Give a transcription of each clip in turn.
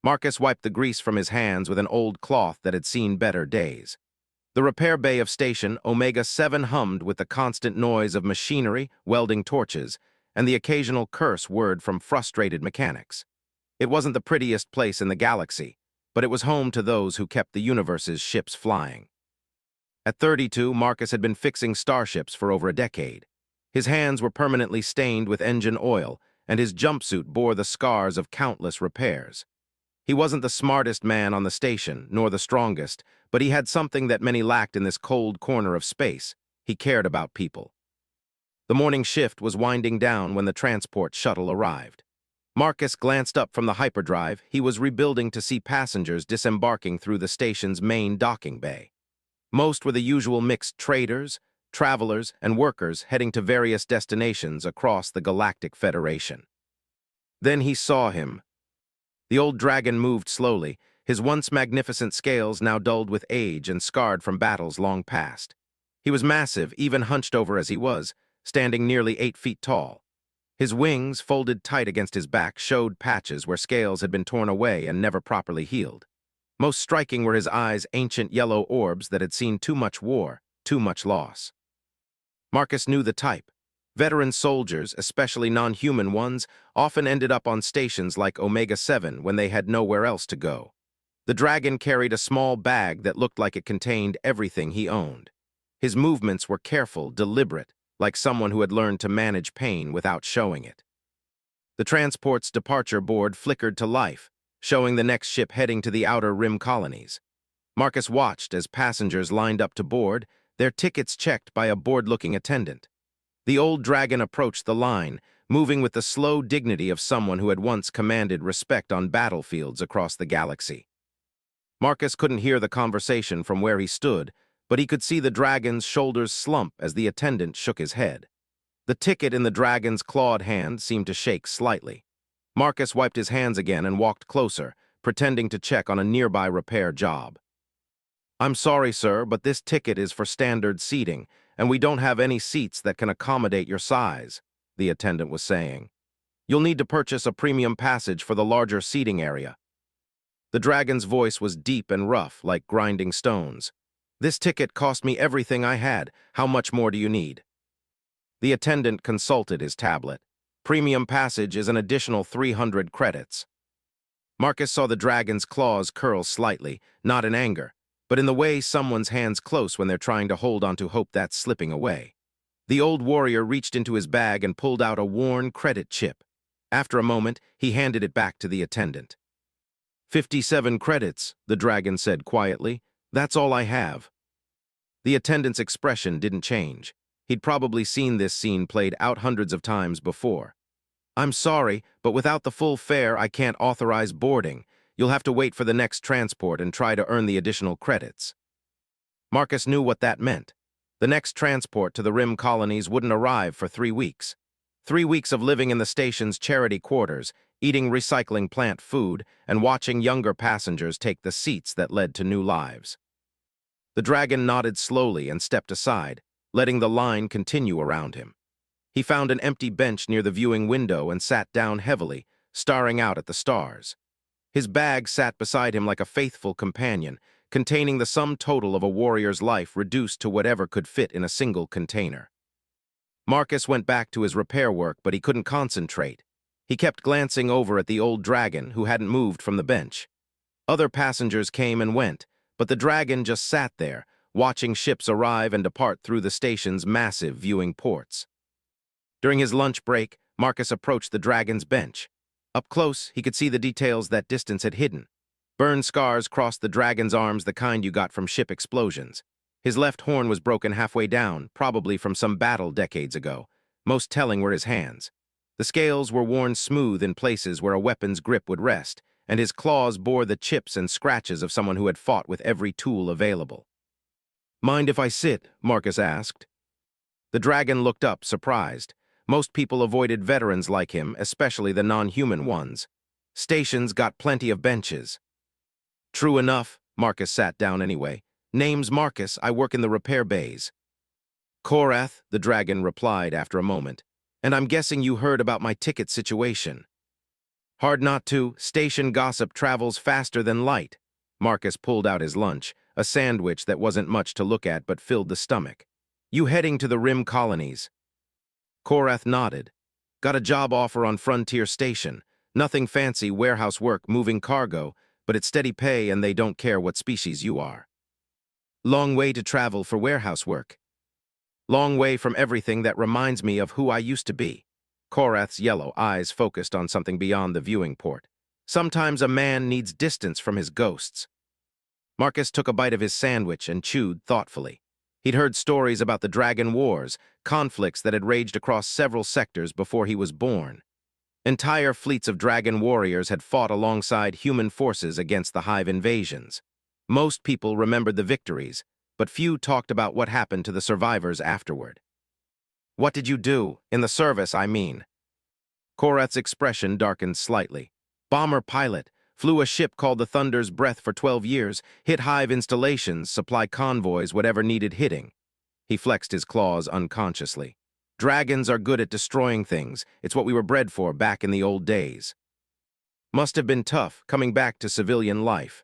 Marcus wiped the grease from his hands with an old cloth that had seen better days. The repair bay of Station Omega-7 hummed with the constant noise of machinery, welding torches, and the occasional curse word from frustrated mechanics. It wasn't the prettiest place in the galaxy, but it was home to those who kept the universe's ships flying. At 32, Marcus had been fixing starships for over a decade. His hands were permanently stained with engine oil, and his jumpsuit bore the scars of countless repairs. He wasn't the smartest man on the station, nor the strongest, but he had something that many lacked in this cold corner of space. He cared about people. The morning shift was winding down when the transport shuttle arrived. Marcus glanced up from the hyperdrive. He was rebuilding to see passengers disembarking through the station's main docking bay. Most were the usual mixed traders, travelers, and workers heading to various destinations across the Galactic Federation. Then he saw him. The old dragon moved slowly, his once magnificent scales now dulled with age and scarred from battles long past. He was massive, even hunched over as he was, standing nearly 8 feet tall. His wings, folded tight against his back, showed patches where scales had been torn away and never properly healed. Most striking were his eyes, ancient yellow orbs that had seen too much war, too much loss. Marcus knew the type. Veteran soldiers, especially non-human ones, often ended up on stations like Omega-7 when they had nowhere else to go. The dragon carried a small bag that looked like it contained everything he owned. His movements were careful, deliberate, like someone who had learned to manage pain without showing it. The transport's departure board flickered to life, showing the next ship heading to the outer rim colonies. Marcus watched as passengers lined up to board, their tickets checked by a bored-looking attendant. The old dragon approached the line, moving with the slow dignity of someone who had once commanded respect on battlefields across the galaxy. Marcus couldn't hear the conversation from where he stood, but he could see the dragon's shoulders slump as the attendant shook his head. The ticket in the dragon's clawed hand seemed to shake slightly. Marcus wiped his hands again and walked closer, pretending to check on a nearby repair job. "I'm sorry, sir, but this ticket is for standard seating, and we don't have any seats that can accommodate your size," the attendant was saying. "You'll need to purchase a premium passage for the larger seating area." The dragon's voice was deep and rough, like grinding stones. "This ticket cost me everything I had. How much more do you need?" The attendant consulted his tablet. Premium passage is an additional 300 credits. Marcus saw the dragon's claws curl slightly, not in anger, but in the way someone's hands close when they're trying to hold on to hope that's slipping away. The old warrior reached into his bag and pulled out a worn credit chip. After a moment, he handed it back to the attendant. 57 credits, the dragon said quietly. "That's all I have." The attendant's expression didn't change. He'd probably seen this scene played out hundreds of times before. "I'm sorry, but without the full fare, I can't authorize boarding. You'll have to wait for the next transport and try to earn the additional credits." Marcus knew what that meant. The next transport to the Rim colonies wouldn't arrive for 3 weeks. 3 weeks of living in the station's charity quarters, eating recycling plant food, and watching younger passengers take the seats that led to new lives. The dragon nodded slowly and stepped aside, letting the line continue around him. He found an empty bench near the viewing window and sat down heavily, staring out at the stars. His bag sat beside him like a faithful companion, containing the sum total of a warrior's life reduced to whatever could fit in a single container. Marcus went back to his repair work, but he couldn't concentrate. He kept glancing over at the old dragon, who hadn't moved from the bench. Other passengers came and went, but the dragon just sat there, watching ships arrive and depart through the station's massive viewing ports. During his lunch break, Marcus approached the dragon's bench. Up close, he could see the details that distance had hidden. Burn scars crossed the dragon's arms, the kind you got from ship explosions. His left horn was broken halfway down, probably from some battle decades ago. Most telling were his hands. The scales were worn smooth in places where a weapon's grip would rest, and his claws bore the chips and scratches of someone who had fought with every tool available. "Mind if I sit?" Marcus asked. The dragon looked up, surprised. Most people avoided veterans like him, especially the non-human ones. Stations got plenty of benches. "True enough," Marcus sat down anyway. "Name's Marcus, I work in the repair bays." "Korath," the dragon replied after a moment. "And I'm guessing you heard about my ticket situation." Hard not to, station gossip travels faster than light. Marcus pulled out his lunch, a sandwich that wasn't much to look at but filled the stomach. You heading to the Rim colonies? Korath nodded. Got a job offer on Frontier Station. Nothing fancy warehouse work moving cargo, but it's steady pay and they don't care what species you are. Long way to travel for warehouse work. Long way from everything that reminds me of who I used to be. Korath's yellow eyes focused on something beyond the viewing port. Sometimes a man needs distance from his ghosts. Marcus took a bite of his sandwich and chewed thoughtfully. He'd heard stories about the Dragon Wars, conflicts that had raged across several sectors before he was born. Entire fleets of dragon warriors had fought alongside human forces against the Hive invasions. Most people remembered the victories, but few talked about what happened to the survivors afterward. What did you do? In the service, I mean. Korath's expression darkened slightly. Bomber pilot, flew a ship called the Thunder's Breath for 12 years, hit Hive installations, supply convoys, whatever needed hitting. He flexed his claws unconsciously. Dragons are good at destroying things. It's what we were bred for back in the old days. Must have been tough, coming back to civilian life.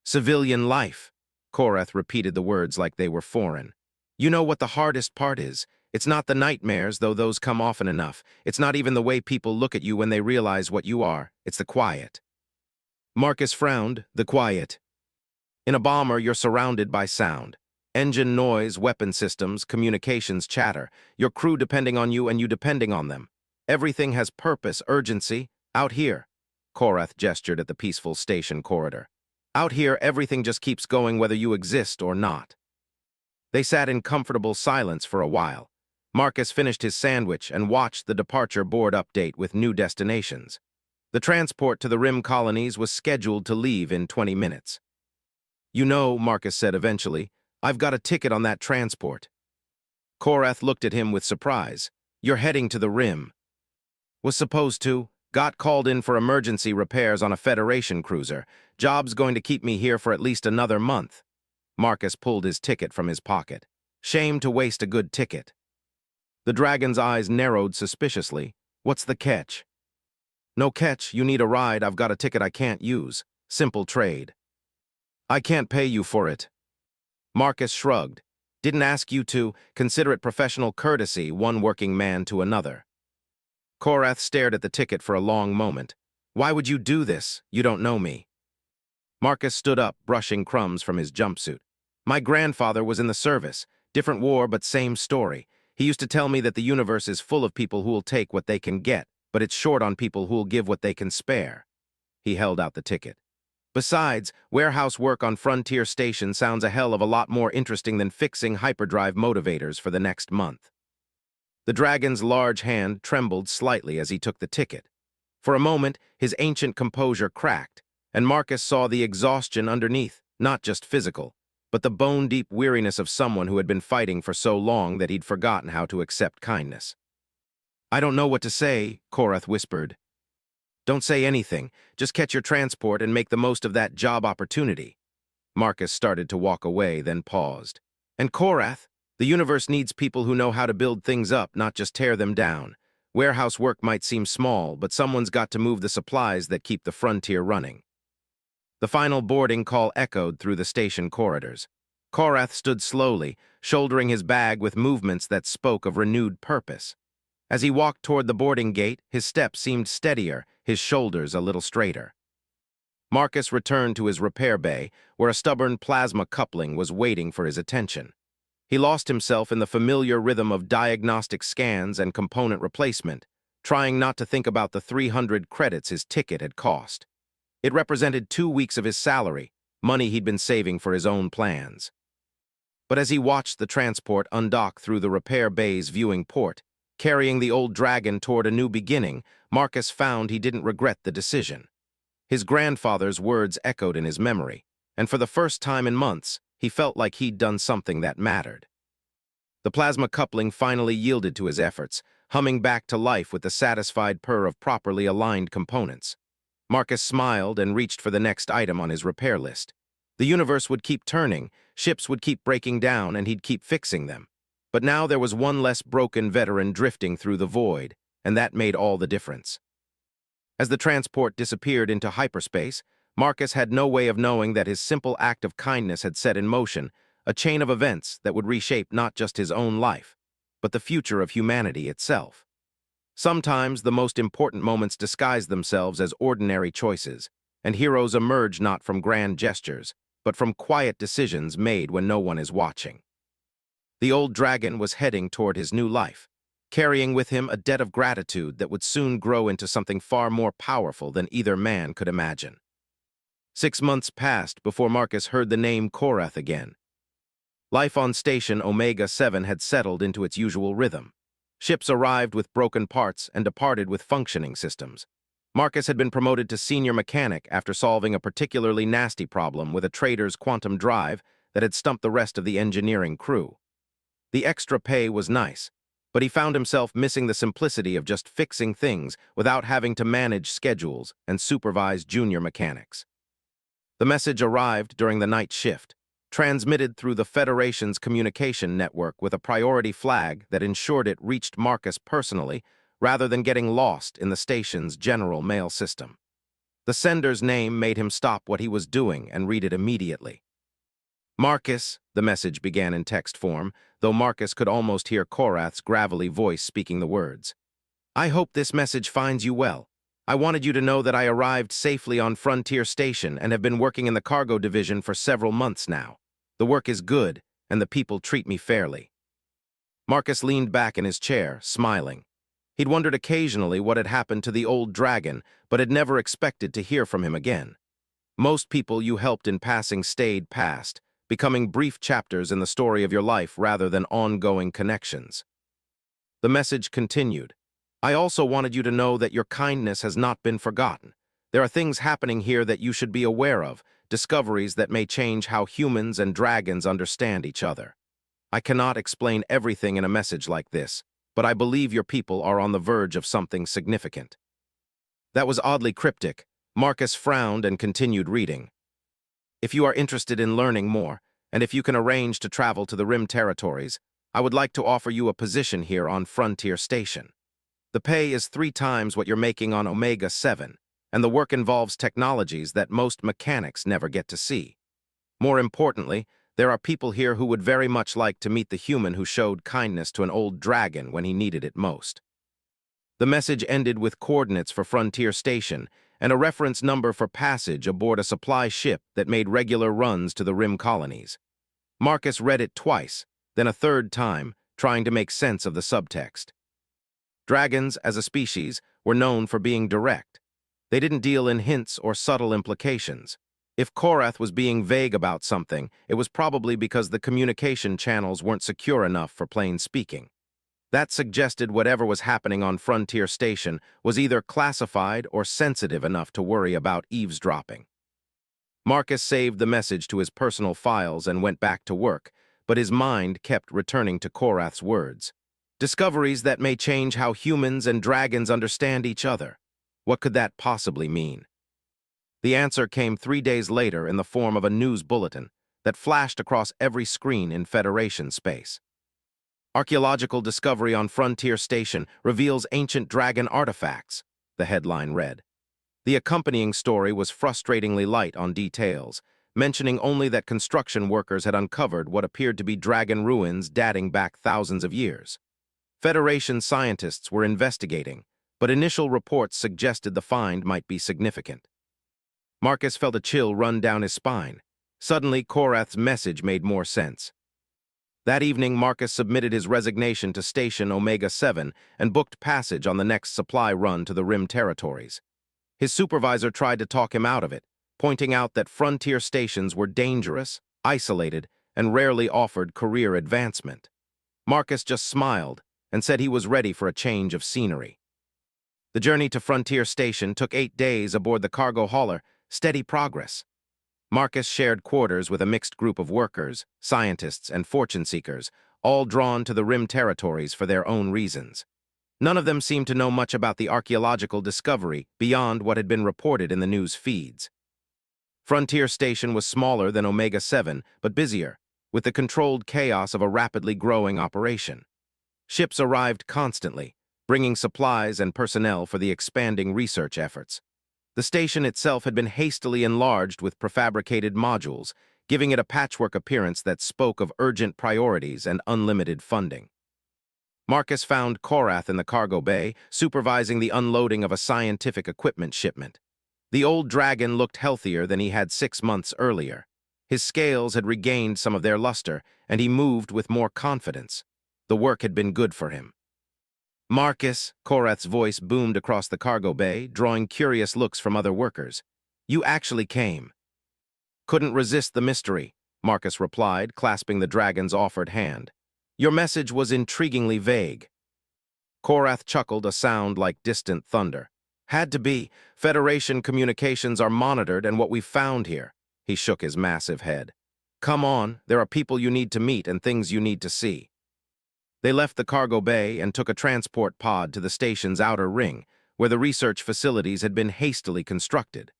Civilian life. Korath repeated the words like they were foreign. You know what the hardest part is? It's not the nightmares, though those come often enough. It's not even the way people look at you when they realize what you are. It's the quiet. Marcus frowned. The quiet. In a bomber, you're surrounded by sound. Engine noise, weapon systems, communications chatter. Your crew depending on you and you depending on them. Everything has purpose, urgency. Out here. Korath gestured at the peaceful station corridor. Out here, everything just keeps going whether you exist or not. They sat in comfortable silence for a while. Marcus finished his sandwich and watched the departure board update with new destinations. The transport to the Rim colonies was scheduled to leave in 20 minutes. You know, Marcus said eventually, I've got a ticket on that transport. Korath looked at him with surprise. You're heading to the Rim. Was supposed to. Got called in for emergency repairs on a Federation cruiser. Job's going to keep me here for at least another month. Marcus pulled his ticket from his pocket. Shame to waste a good ticket. The dragon's eyes narrowed suspiciously. What's the catch? No catch, you need a ride, I've got a ticket I can't use. Simple trade. I can't pay you for it. Marcus shrugged. Didn't ask you to. Consider it professional courtesy, one working man to another. Korath stared at the ticket for a long moment. Why would you do this? You don't know me. Marcus stood up, brushing crumbs from his jumpsuit. My grandfather was in the service. Different war, but same story. He used to tell me that the universe is full of people who'll take what they can get, but it's short on people who'll give what they can spare. He held out the ticket. Besides, warehouse work on Frontier Station sounds a hell of a lot more interesting than fixing hyperdrive motivators for the next month. The dragon's large hand trembled slightly as he took the ticket. For a moment, his ancient composure cracked, and Marcus saw the exhaustion underneath, not just physical, but the bone-deep weariness of someone who had been fighting for so long that he'd forgotten how to accept kindness. I don't know what to say, Korath whispered. Don't say anything. Just catch your transport and make the most of that job opportunity. Marcus started to walk away, then paused. And Korath, the universe needs people who know how to build things up, not just tear them down. Warehouse work might seem small, but someone's got to move the supplies that keep the frontier running. The final boarding call echoed through the station corridors. Korath stood slowly, shouldering his bag with movements that spoke of renewed purpose. As he walked toward the boarding gate, his step seemed steadier, his shoulders a little straighter. Marcus returned to his repair bay, where a stubborn plasma coupling was waiting for his attention. He lost himself in the familiar rhythm of diagnostic scans and component replacement, trying not to think about the 300 credits his ticket had cost. It represented 2 weeks of his salary, money he'd been saving for his own plans. But as he watched the transport undock through the repair bay's viewing port, carrying the old dragon toward a new beginning, Marcus found he didn't regret the decision. His grandfather's words echoed in his memory, and for the first time in months, he felt like he'd done something that mattered. The plasma coupling finally yielded to his efforts, humming back to life with the satisfied purr of properly aligned components. Marcus smiled and reached for the next item on his repair list. The universe would keep turning, ships would keep breaking down, and he'd keep fixing them. But now there was one less broken veteran drifting through the void, and that made all the difference. As the transport disappeared into hyperspace, Marcus had no way of knowing that his simple act of kindness had set in motion a chain of events that would reshape not just his own life, but the future of humanity itself. Sometimes the most important moments disguise themselves as ordinary choices, and heroes emerge not from grand gestures, but from quiet decisions made when no one is watching. The old dragon was heading toward his new life, carrying with him a debt of gratitude that would soon grow into something far more powerful than either man could imagine. 6 months passed before Marcus heard the name Korath again. Life on Station Omega-7 had settled into its usual rhythm. Ships arrived with broken parts and departed with functioning systems. Marcus had been promoted to senior mechanic after solving a particularly nasty problem with a trader's quantum drive that had stumped the rest of the engineering crew. The extra pay was nice, but he found himself missing the simplicity of just fixing things without having to manage schedules and supervise junior mechanics. The message arrived during the night shift, transmitted through the Federation's communication network with a priority flag that ensured it reached Marcus personally rather than getting lost in the station's general mail system. The sender's name made him stop what he was doing and read it immediately. Marcus, the message began in text form, though Marcus could almost hear Korath's gravelly voice speaking the words. I hope this message finds you well. I wanted you to know that I arrived safely on Frontier Station and have been working in the cargo division for several months now. The work is good, and the people treat me fairly. Marcus leaned back in his chair, smiling. He'd wondered occasionally what had happened to the old dragon, but had never expected to hear from him again. Most people you helped in passing stayed past, becoming brief chapters in the story of your life rather than ongoing connections. The message continued. I also wanted you to know that your kindness has not been forgotten. There are things happening here that you should be aware of, discoveries that may change how humans and dragons understand each other. I cannot explain everything in a message like this, but I believe your people are on the verge of something significant. That was oddly cryptic. Marcus frowned and continued reading. If you are interested in learning more, and if you can arrange to travel to the Rim territories, I would like to offer you a position here on Frontier Station. The pay is 3 times what you're making on Omega-7, and the work involves technologies that most mechanics never get to see. More importantly, there are people here who would very much like to meet the human who showed kindness to an old dragon when he needed it most. The message ended with coordinates for Frontier Station and a reference number for passage aboard a supply ship that made regular runs to the Rim colonies. Marcus read it twice, then a third time, trying to make sense of the subtext. Dragons, as a species, were known for being direct. They didn't deal in hints or subtle implications. If Korath was being vague about something, it was probably because the communication channels weren't secure enough for plain speaking. That suggested whatever was happening on Frontier Station was either classified or sensitive enough to worry about eavesdropping. Marcus saved the message to his personal files and went back to work, but his mind kept returning to Korath's words. Discoveries that may change how humans and dragons understand each other. What could that possibly mean? The answer came 3 days later in the form of a news bulletin that flashed across every screen in Federation space. Archaeological discovery on Frontier Station reveals ancient dragon artifacts, the headline read. The accompanying story was frustratingly light on details, mentioning only that construction workers had uncovered what appeared to be dragon ruins dating back thousands of years. Federation scientists were investigating, but initial reports suggested the find might be significant. Marcus felt a chill run down his spine. Suddenly, Korath's message made more sense. That evening, Marcus submitted his resignation to Station Omega-7 and booked passage on the next supply run to the Rim territories. His supervisor tried to talk him out of it, pointing out that frontier stations were dangerous, isolated, and rarely offered career advancement. Marcus just smiled and said he was ready for a change of scenery. The journey to Frontier Station took 8 days aboard the cargo hauler, steady progress. Marcus shared quarters with a mixed group of workers, scientists, and fortune seekers, all drawn to the Rim territories for their own reasons. None of them seemed to know much about the archaeological discovery beyond what had been reported in the news feeds. Frontier Station was smaller than Omega-7, but busier, with the controlled chaos of a rapidly growing operation. Ships arrived constantly, bringing supplies and personnel for the expanding research efforts. The station itself had been hastily enlarged with prefabricated modules, giving it a patchwork appearance that spoke of urgent priorities and unlimited funding. Marcus found Korath in the cargo bay, supervising the unloading of a scientific equipment shipment. The old dragon looked healthier than he had 6 months earlier. His scales had regained some of their luster, and he moved with more confidence. The work had been good for him. Marcus, Korath's voice boomed across the cargo bay, drawing curious looks from other workers. You actually came. Couldn't resist the mystery, Marcus replied, clasping the dragon's offered hand. Your message was intriguingly vague. Korath chuckled, a sound like distant thunder. Had to be. Federation communications are monitored, and what we've found here. He shook his massive head. Come on, there are people you need to meet and things you need to see. They left the cargo bay and took a transport pod to the station's outer ring, where the research facilities had been hastily constructed.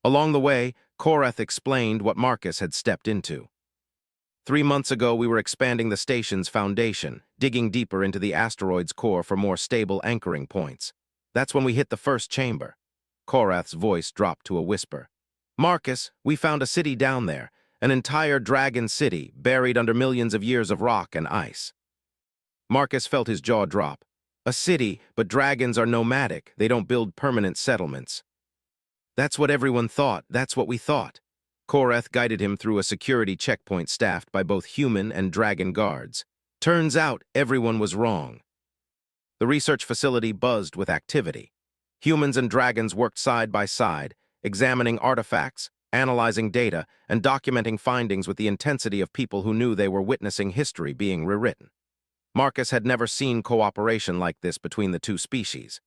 Along the way, Korath explained what Marcus had stepped into. 3 months ago, we were expanding the station's foundation, digging deeper into the asteroid's core for more stable anchoring points. That's when we hit the first chamber. Korath's voice dropped to a whisper. Marcus, we found a city down there, an entire dragon city buried under millions of years of rock and ice. Marcus felt his jaw drop. A city, but dragons are nomadic. They don't build permanent settlements. That's what everyone thought. That's what we thought. Korath guided him through a security checkpoint staffed by both human and dragon guards. Turns out everyone was wrong. The research facility buzzed with activity. Humans and dragons worked side by side, examining artifacts, analyzing data, and documenting findings with the intensity of people who knew they were witnessing history being rewritten. Marcus had never seen cooperation like this between the two species.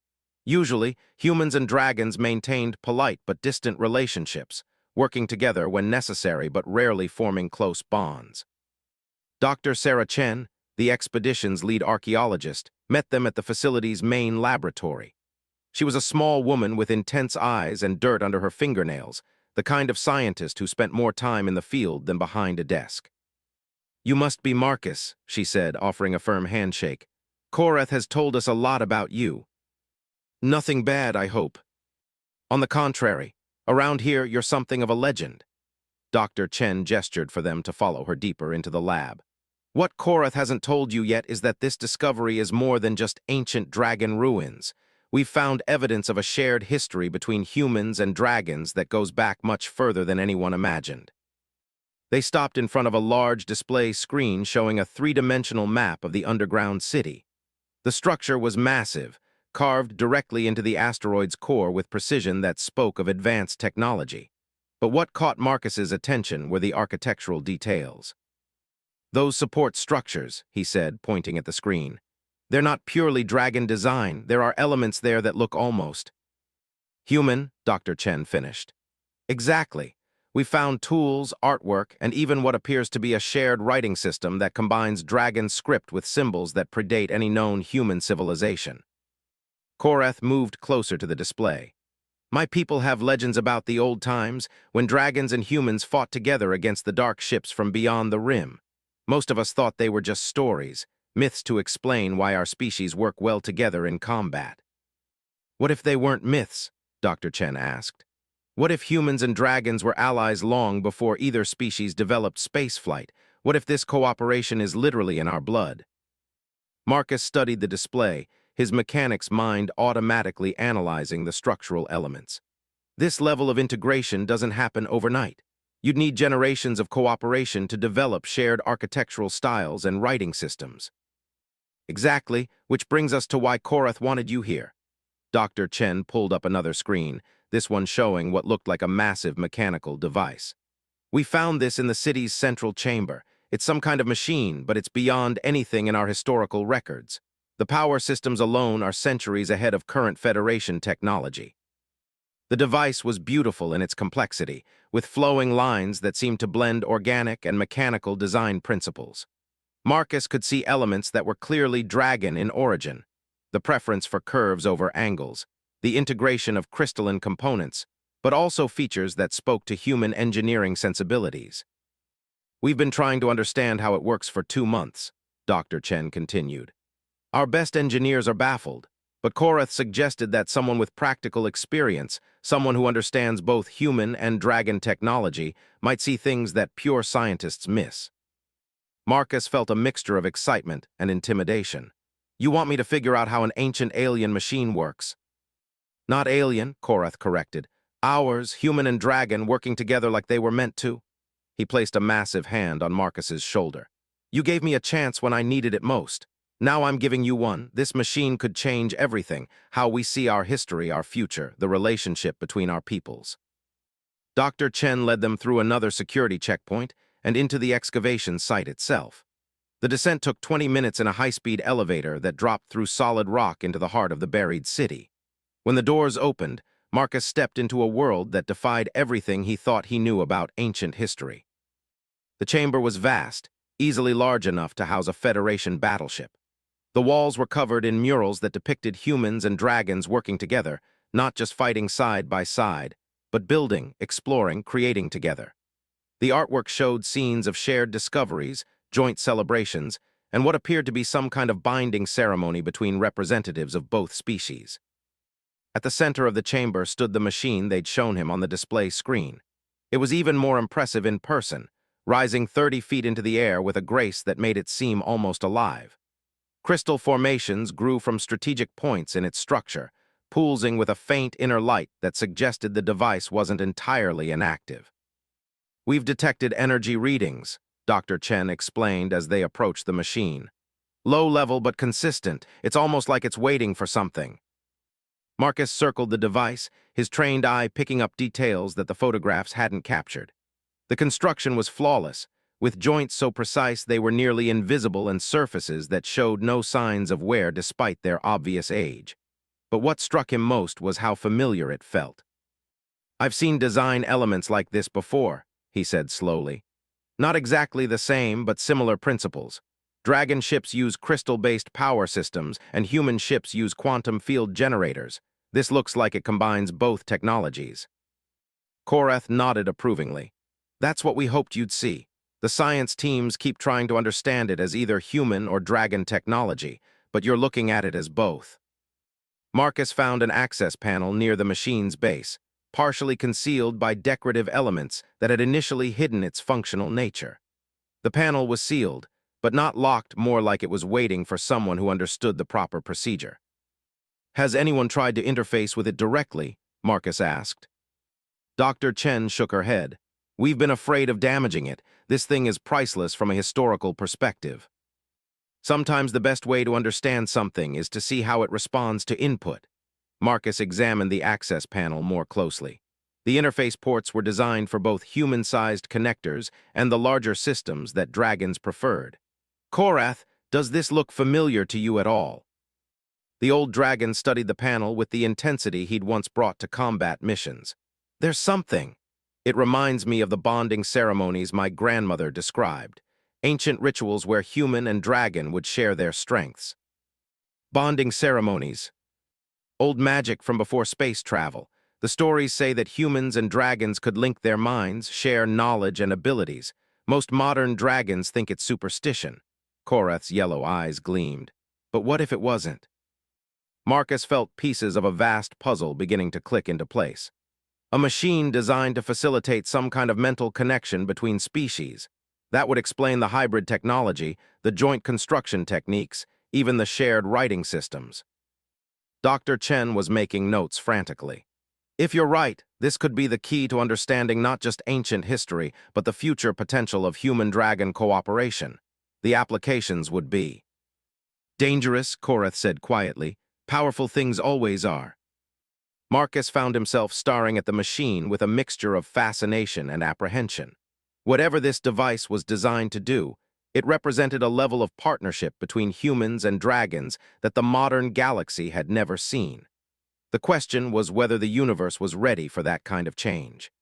Usually, humans and dragons maintained polite but distant relationships, working together when necessary but rarely forming close bonds. Dr. Sarah Chen, the expedition's lead archaeologist, met them at the facility's main laboratory. She was a small woman with intense eyes and dirt under her fingernails, the kind of scientist who spent more time in the field than behind a desk. You must be Marcus, she said, offering a firm handshake. Korath has told us a lot about you. Nothing bad, I hope. On the contrary, around here you're something of a legend. Dr. Chen gestured for them to follow her deeper into the lab. What Korath hasn't told you yet is that this discovery is more than just ancient dragon ruins. We've found evidence of a shared history between humans and dragons that goes back much further than anyone imagined. They stopped in front of a large display screen showing a three-dimensional map of the underground city. The structure was massive, carved directly into the asteroid's core with precision that spoke of advanced technology. But what caught Marcus's attention were the architectural details. Those support structures, he said, pointing at the screen. They're not purely dragon design. There are elements there that look almost human, Dr. Chen finished. Exactly. We found tools, artwork, and even what appears to be a shared writing system that combines dragon script with symbols that predate any known human civilization. Korath moved closer to the display. My people have legends about the old times when dragons and humans fought together against the dark ships from beyond the rim. Most of us thought they were just stories, myths to explain why our species work well together in combat. What if they weren't myths? Dr. Chen asked. What if humans and dragons were allies long before either species developed spaceflight? What if this cooperation is literally in our blood? Marcus studied the display, his mechanics mind automatically analyzing the structural elements. This level of integration doesn't happen overnight. You'd need generations of cooperation to develop shared architectural styles and writing systems. Exactly, which brings us to why Korath wanted you here. Dr. Chen pulled up another screen, this one showing what looked like a massive mechanical device. We found this in the city's central chamber. It's some kind of machine, but it's beyond anything in our historical records. The power systems alone are centuries ahead of current Federation technology. The device was beautiful in its complexity, with flowing lines that seemed to blend organic and mechanical design principles. Marcus could see elements that were clearly dragon in origin, the preference for curves over angles, the integration of crystalline components, but also features that spoke to human engineering sensibilities. We've been trying to understand how it works for 2 months, Dr. Chen continued. Our best engineers are baffled. But Korath suggested that someone with practical experience, someone who understands both human and dragon technology, might see things that pure scientists miss. Marcus felt a mixture of excitement and intimidation. You want me to figure out how an ancient alien machine works? Not alien, Korath corrected. Ours, human and dragon, working together like they were meant to. He placed a massive hand on Marcus's shoulder. You gave me a chance when I needed it most. Now I'm giving you one. This machine could change everything, how we see our history, our future, the relationship between our peoples. Dr. Chen led them through another security checkpoint and into the excavation site itself. The descent took 20 minutes in a high-speed elevator that dropped through solid rock into the heart of the buried city. When the doors opened, Marcus stepped into a world that defied everything he thought he knew about ancient history. The chamber was vast, easily large enough to house a Federation battleship. The walls were covered in murals that depicted humans and dragons working together, not just fighting side by side, but building, exploring, creating together. The artwork showed scenes of shared discoveries, joint celebrations, and what appeared to be some kind of binding ceremony between representatives of both species. At the center of the chamber stood the machine they'd shown him on the display screen. It was even more impressive in person, rising 30 feet into the air with a grace that made it seem almost alive. Crystal formations grew from strategic points in its structure, pulsing with a faint inner light that suggested the device wasn't entirely inactive. We've detected energy readings, Dr. Chen explained as they approached the machine. Low level but consistent. It's almost like it's waiting for something. Marcus circled the device, his trained eye picking up details that the photographs hadn't captured. The construction was flawless, with joints so precise they were nearly invisible and surfaces that showed no signs of wear despite their obvious age. But what struck him most was how familiar it felt. I've seen design elements like this before, he said slowly. Not exactly the same, but similar principles. Dragon ships use crystal-based power systems, and human ships use quantum field generators. This looks like it combines both technologies. Korath nodded approvingly. That's what we hoped you'd see. The science teams keep trying to understand it as either human or dragon technology, but you're looking at it as both. Marcus found an access panel near the machine's base, partially concealed by decorative elements that had initially hidden its functional nature. The panel was sealed, but not locked, more like it was waiting for someone who understood the proper procedure. Has anyone tried to interface with it directly? Marcus asked. Dr. Chen shook her head. We've been afraid of damaging it. This thing is priceless from a historical perspective. Sometimes the best way to understand something is to see how it responds to input. Marcus examined the access panel more closely. The interface ports were designed for both human-sized connectors and the larger systems that dragons preferred. Korath, does this look familiar to you at all? The old dragon studied the panel with the intensity he'd once brought to combat missions. There's something. It reminds me of the bonding ceremonies my grandmother described, ancient rituals where human and dragon would share their strengths. Bonding ceremonies. Old magic from before space travel. The stories say that humans and dragons could link their minds, share knowledge and abilities. Most modern dragons think it's superstition. Korath's yellow eyes gleamed. But what if it wasn't? Marcus felt pieces of a vast puzzle beginning to click into place. A machine designed to facilitate some kind of mental connection between species. That would explain the hybrid technology, the joint construction techniques, even the shared writing systems. Dr. Chen was making notes frantically. If you're right, this could be the key to understanding not just ancient history, but the future potential of human-dragon cooperation. The applications would be dangerous, Korath said quietly. Powerful things always are. Marcus found himself staring at the machine with a mixture of fascination and apprehension. Whatever this device was designed to do, it represented a level of partnership between humans and dragons that the modern galaxy had never seen. The question was whether the universe was ready for that kind of change.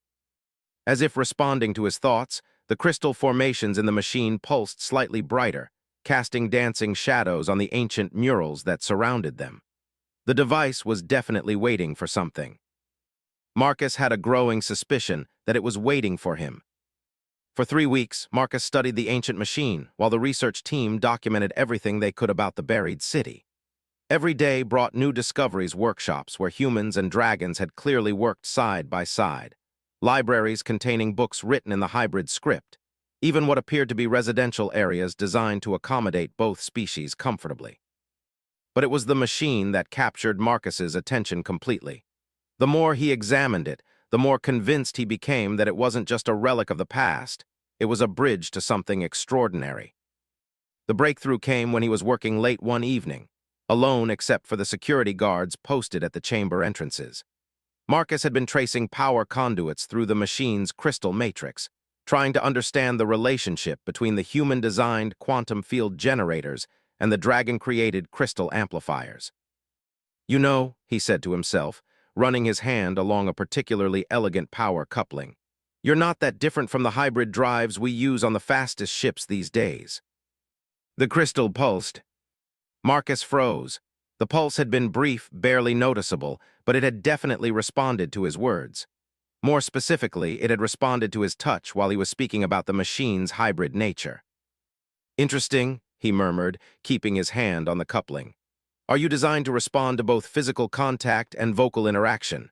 As if responding to his thoughts, the crystal formations in the machine pulsed slightly brighter, casting dancing shadows on the ancient murals that surrounded them. The device was definitely waiting for something. Marcus had a growing suspicion that it was waiting for him. For 3 weeks, Marcus studied the ancient machine, while the research team documented everything they could about the buried city. Every day brought new discoveries workshops where humans and dragons had clearly worked side by side. Libraries containing books written in the hybrid script. Even what appeared to be residential areas designed to accommodate both species comfortably. But it was the machine that captured Marcus's attention completely. The more he examined it, the more convinced he became that it wasn't just a relic of the past, it was a bridge to something extraordinary. The breakthrough came when he was working late one evening, alone except for the security guards posted at the chamber entrances. Marcus had been tracing power conduits through the machine's crystal matrix, trying to understand the relationship between the human-designed quantum field generators and the dragon-created crystal amplifiers. "You know," he said to himself, running his hand along a particularly elegant power coupling, "you're not that different from the hybrid drives we use on the fastest ships these days." The crystal pulsed. Marcus froze. The pulse had been brief, barely noticeable, but it had definitely responded to his words. More specifically, it had responded to his touch while he was speaking about the machine's hybrid nature. "Interesting," he murmured, keeping his hand on the coupling. "Are you designed to respond to both physical contact and vocal interaction?"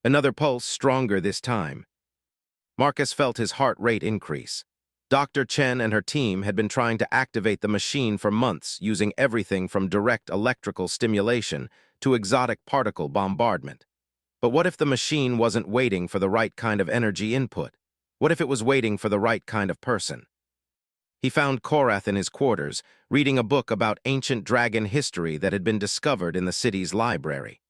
Another pulse, stronger this time. Marcus felt his heart rate increase. Dr. Chen and her team had been trying to activate the machine for months using everything from direct electrical stimulation to exotic particle bombardment. But what if the machine wasn't waiting for the right kind of energy input? What if it was waiting for the right kind of person? He found Korath in his quarters, reading a book about ancient dragon history that had been discovered in the city's library.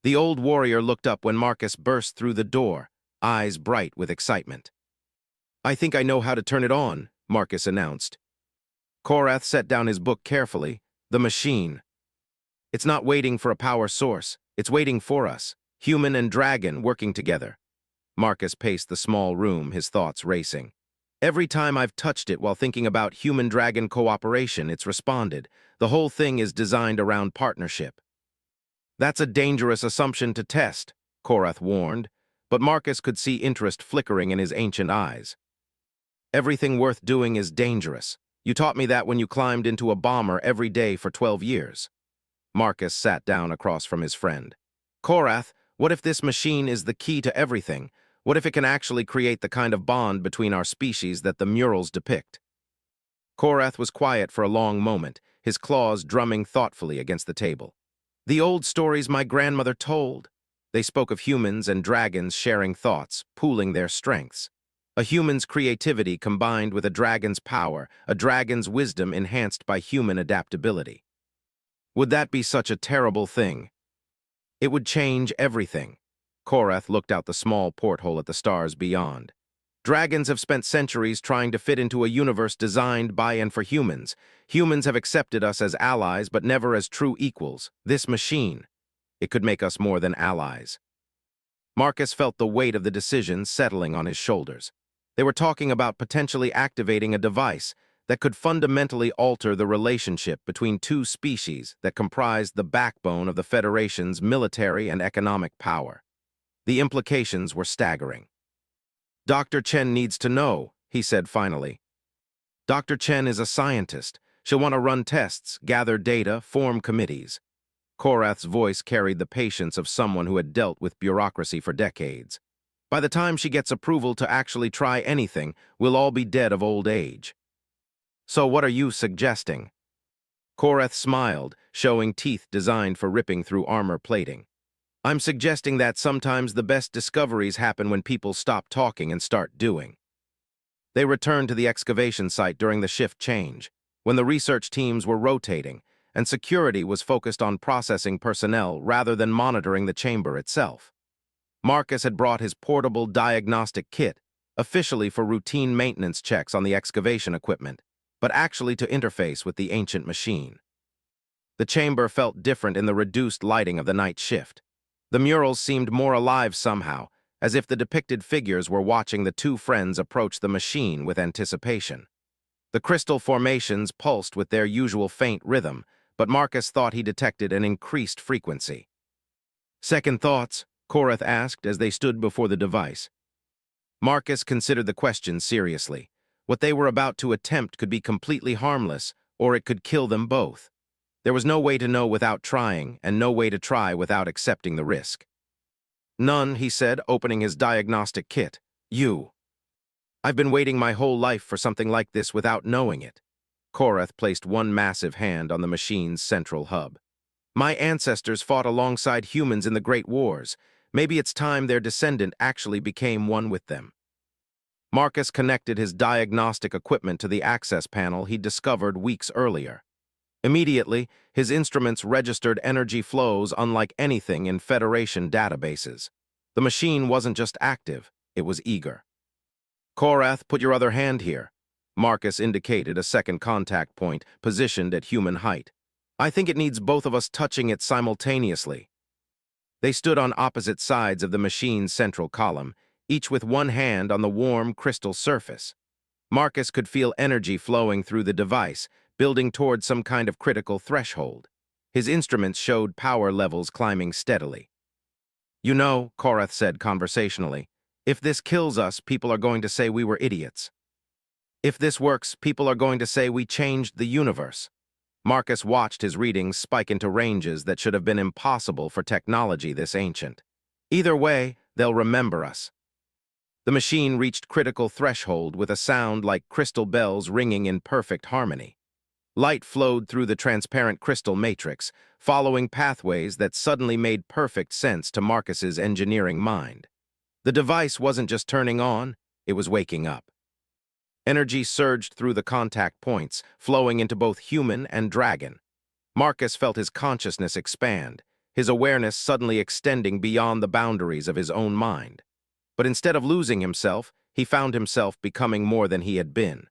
The old warrior looked up when Marcus burst through the door, eyes bright with excitement. "I think I know how to turn it on," Marcus announced. Korath set down his book carefully. "The machine. It's not waiting for a power source. It's waiting for us, human and dragon working together." Marcus paced the small room, his thoughts racing. "Every time I've touched it while thinking about human-dragon cooperation, it's responded. The whole thing is designed around partnership." "That's a dangerous assumption to test," Korath warned, but Marcus could see interest flickering in his ancient eyes. "Everything worth doing is dangerous. You taught me that when you climbed into a bomber every day for 12 years. Marcus sat down across from his friend. "Korath, what if this machine is the key to everything? What if it can actually create the kind of bond between our species that the murals depict?" Korath was quiet for a long moment, his claws drumming thoughtfully against the table. "The old stories my grandmother told. They spoke of humans and dragons sharing thoughts, pooling their strengths. A human's creativity combined with a dragon's power, a dragon's wisdom enhanced by human adaptability. Would that be such a terrible thing? It would change everything." Korath looked out the small porthole at the stars beyond. "Dragons have spent centuries trying to fit into a universe designed by and for humans. Humans have accepted us as allies, but never as true equals. This machine, it could make us more than allies." Marcus felt the weight of the decision settling on his shoulders. They were talking about potentially activating a device that could fundamentally alter the relationship between two species that comprised the backbone of the Federation's military and economic power. The implications were staggering. "Dr. Chen needs to know," he said finally. "Dr. Chen is a scientist. She'll want to run tests, gather data, form committees." Korath's voice carried the patience of someone who had dealt with bureaucracy for decades. "By the time she gets approval to actually try anything, we'll all be dead of old age." "So what are you suggesting?" Korath smiled, showing teeth designed for ripping through armor plating. "I'm suggesting that sometimes the best discoveries happen when people stop talking and start doing." They returned to the excavation site during the shift change, when the research teams were rotating, and security was focused on processing personnel rather than monitoring the chamber itself. Marcus had brought his portable diagnostic kit, officially for routine maintenance checks on the excavation equipment, but actually to interface with the ancient machine. The chamber felt different in the reduced lighting of the night shift. The murals seemed more alive somehow, as if the depicted figures were watching the two friends approach the machine with anticipation. The crystal formations pulsed with their usual faint rhythm, but Marcus thought he detected an increased frequency. "Second thoughts?" Korath asked as they stood before the device. Marcus considered the question seriously. What they were about to attempt could be completely harmless, or it could kill them both. There was no way to know without trying, and no way to try without accepting the risk. None, he said, opening his diagnostic kit. You. I've been waiting my whole life for something like this without knowing it. Korath placed one massive hand on the machine's central hub. My ancestors fought alongside humans in the Great Wars. Maybe it's time their descendant actually became one with them. Marcus connected his diagnostic equipment to the access panel he'd discovered weeks earlier. Immediately, his instruments registered energy flows unlike anything in Federation databases. The machine wasn't just active, it was eager. Korath, put your other hand here. Marcus indicated a second contact point, positioned at human height. I think it needs both of us touching it simultaneously. They stood on opposite sides of the machine's central column, each with one hand on the warm crystal surface. Marcus could feel energy flowing through the device, building toward some kind of critical threshold. His instruments showed power levels climbing steadily. You know, Korath said conversationally, if this kills us, people are going to say we were idiots. If this works, people are going to say we changed the universe. Marcus watched his readings spike into ranges that should have been impossible for technology this ancient. Either way, they'll remember us. The machine reached critical threshold with a sound like crystal bells ringing in perfect harmony. Light flowed through the transparent crystal matrix, following pathways that suddenly made perfect sense to Marcus's engineering mind. The device wasn't just turning on, it was waking up. Energy surged through the contact points, flowing into both human and dragon. Marcus felt his consciousness expand, his awareness suddenly extending beyond the boundaries of his own mind. But instead of losing himself, he found himself becoming more than he had been.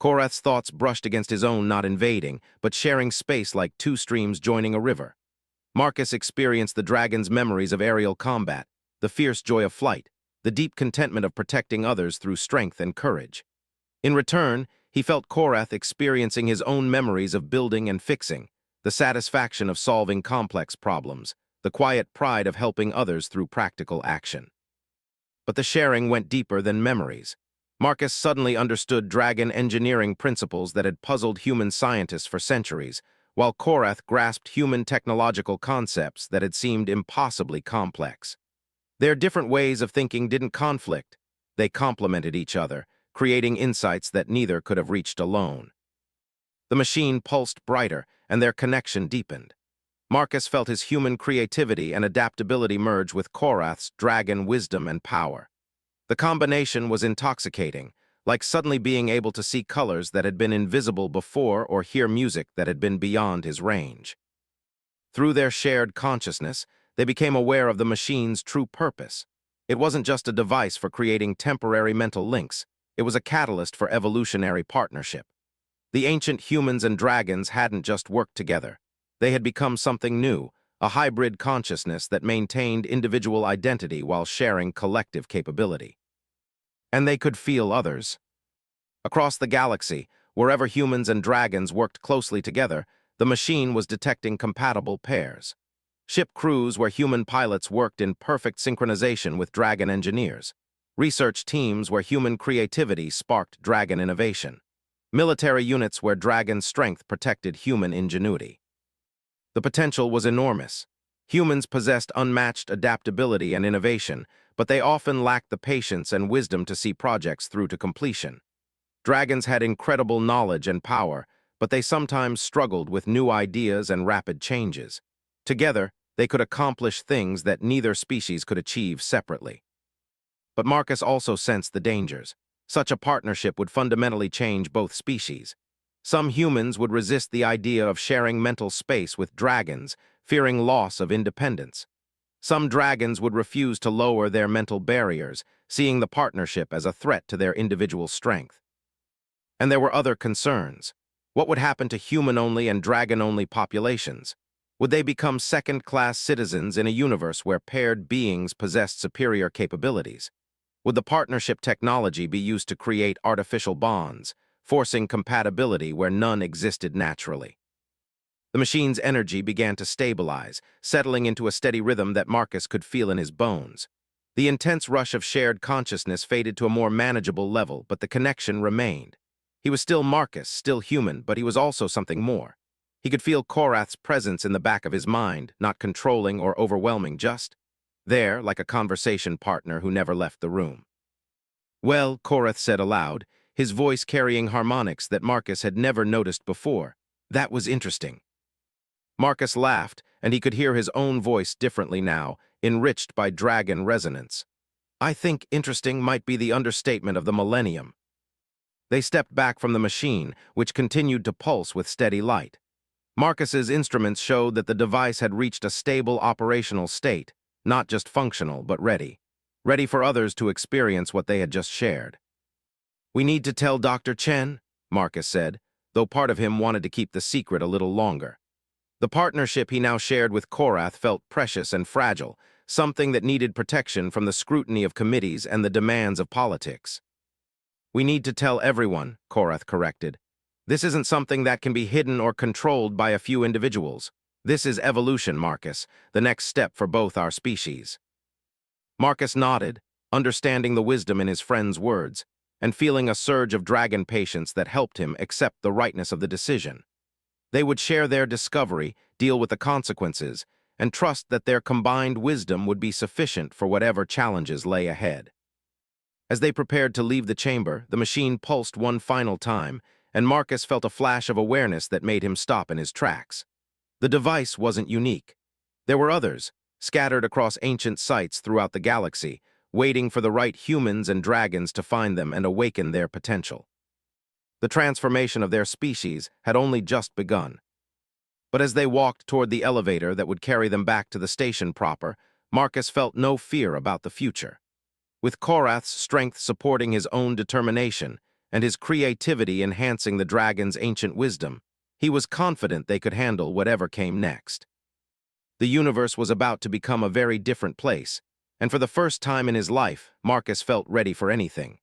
Korath's thoughts brushed against his own, not invading, but sharing space like two streams joining a river. Marcus experienced the dragon's memories of aerial combat, the fierce joy of flight, the deep contentment of protecting others through strength and courage. In return, he felt Korath experiencing his own memories of building and fixing, the satisfaction of solving complex problems, the quiet pride of helping others through practical action. But the sharing went deeper than memories. Marcus suddenly understood dragon engineering principles that had puzzled human scientists for centuries, while Korath grasped human technological concepts that had seemed impossibly complex. Their different ways of thinking didn't conflict. They complemented each other, creating insights that neither could have reached alone. The machine pulsed brighter, and their connection deepened. Marcus felt his human creativity and adaptability merge with Korath's dragon wisdom and power. The combination was intoxicating, like suddenly being able to see colors that had been invisible before or hear music that had been beyond his range. Through their shared consciousness, they became aware of the machine's true purpose. It wasn't just a device for creating temporary mental links, it was a catalyst for evolutionary partnership. The ancient humans and dragons hadn't just worked together. They had become something new, a hybrid consciousness that maintained individual identity while sharing collective capability. And they could feel others. Across the galaxy, wherever humans and dragons worked closely together, the machine was detecting compatible pairs. Ship crews where human pilots worked in perfect synchronization with dragon engineers. Research teams where human creativity sparked dragon innovation. Military units where dragon strength protected human ingenuity. The potential was enormous. Humans possessed unmatched adaptability and innovation, but they often lacked the patience and wisdom to see projects through to completion. Dragons had incredible knowledge and power, but they sometimes struggled with new ideas and rapid changes. Together, they could accomplish things that neither species could achieve separately. But Marcus also sensed the dangers. Such a partnership would fundamentally change both species. Some humans would resist the idea of sharing mental space with dragons, fearing loss of independence. Some dragons would refuse to lower their mental barriers, seeing the partnership as a threat to their individual strength. And there were other concerns. What would happen to human-only and dragon-only populations? Would they become second-class citizens in a universe where paired beings possessed superior capabilities? Would the partnership technology be used to create artificial bonds, forcing compatibility where none existed naturally? The machine's energy began to stabilize, settling into a steady rhythm that Marcus could feel in his bones. The intense rush of shared consciousness faded to a more manageable level, but the connection remained. He was still Marcus, still human, but he was also something more. He could feel Korath's presence in the back of his mind, not controlling or overwhelming, just there, like a conversation partner who never left the room. "Well," Korath said aloud, his voice carrying harmonics that Marcus had never noticed before. "That was interesting." Marcus laughed, and he could hear his own voice differently now, enriched by dragon resonance. "I think interesting might be the understatement of the millennium." They stepped back from the machine, which continued to pulse with steady light. Marcus's instruments showed that the device had reached a stable operational state, not just functional, but ready. Ready for others to experience what they had just shared. "We need to tell Dr. Chen," Marcus said, though part of him wanted to keep the secret a little longer. The partnership he now shared with Korath felt precious and fragile, something that needed protection from the scrutiny of committees and the demands of politics. "We need to tell everyone," Korath corrected. "This isn't something that can be hidden or controlled by a few individuals. This is evolution, Marcus, the next step for both our species." Marcus nodded, understanding the wisdom in his friend's words, and feeling a surge of dragon patience that helped him accept the rightness of the decision. They would share their discovery, deal with the consequences, and trust that their combined wisdom would be sufficient for whatever challenges lay ahead. As they prepared to leave the chamber, the machine pulsed one final time, and Marcus felt a flash of awareness that made him stop in his tracks. The device wasn't unique. There were others, scattered across ancient sites throughout the galaxy, waiting for the right humans and dragons to find them and awaken their potential. The transformation of their species had only just begun. But as they walked toward the elevator that would carry them back to the station proper, Marcus felt no fear about the future. With Korath's strength supporting his own determination and his creativity enhancing the dragon's ancient wisdom, he was confident they could handle whatever came next. The universe was about to become a very different place, and for the first time in his life, Marcus felt ready for anything.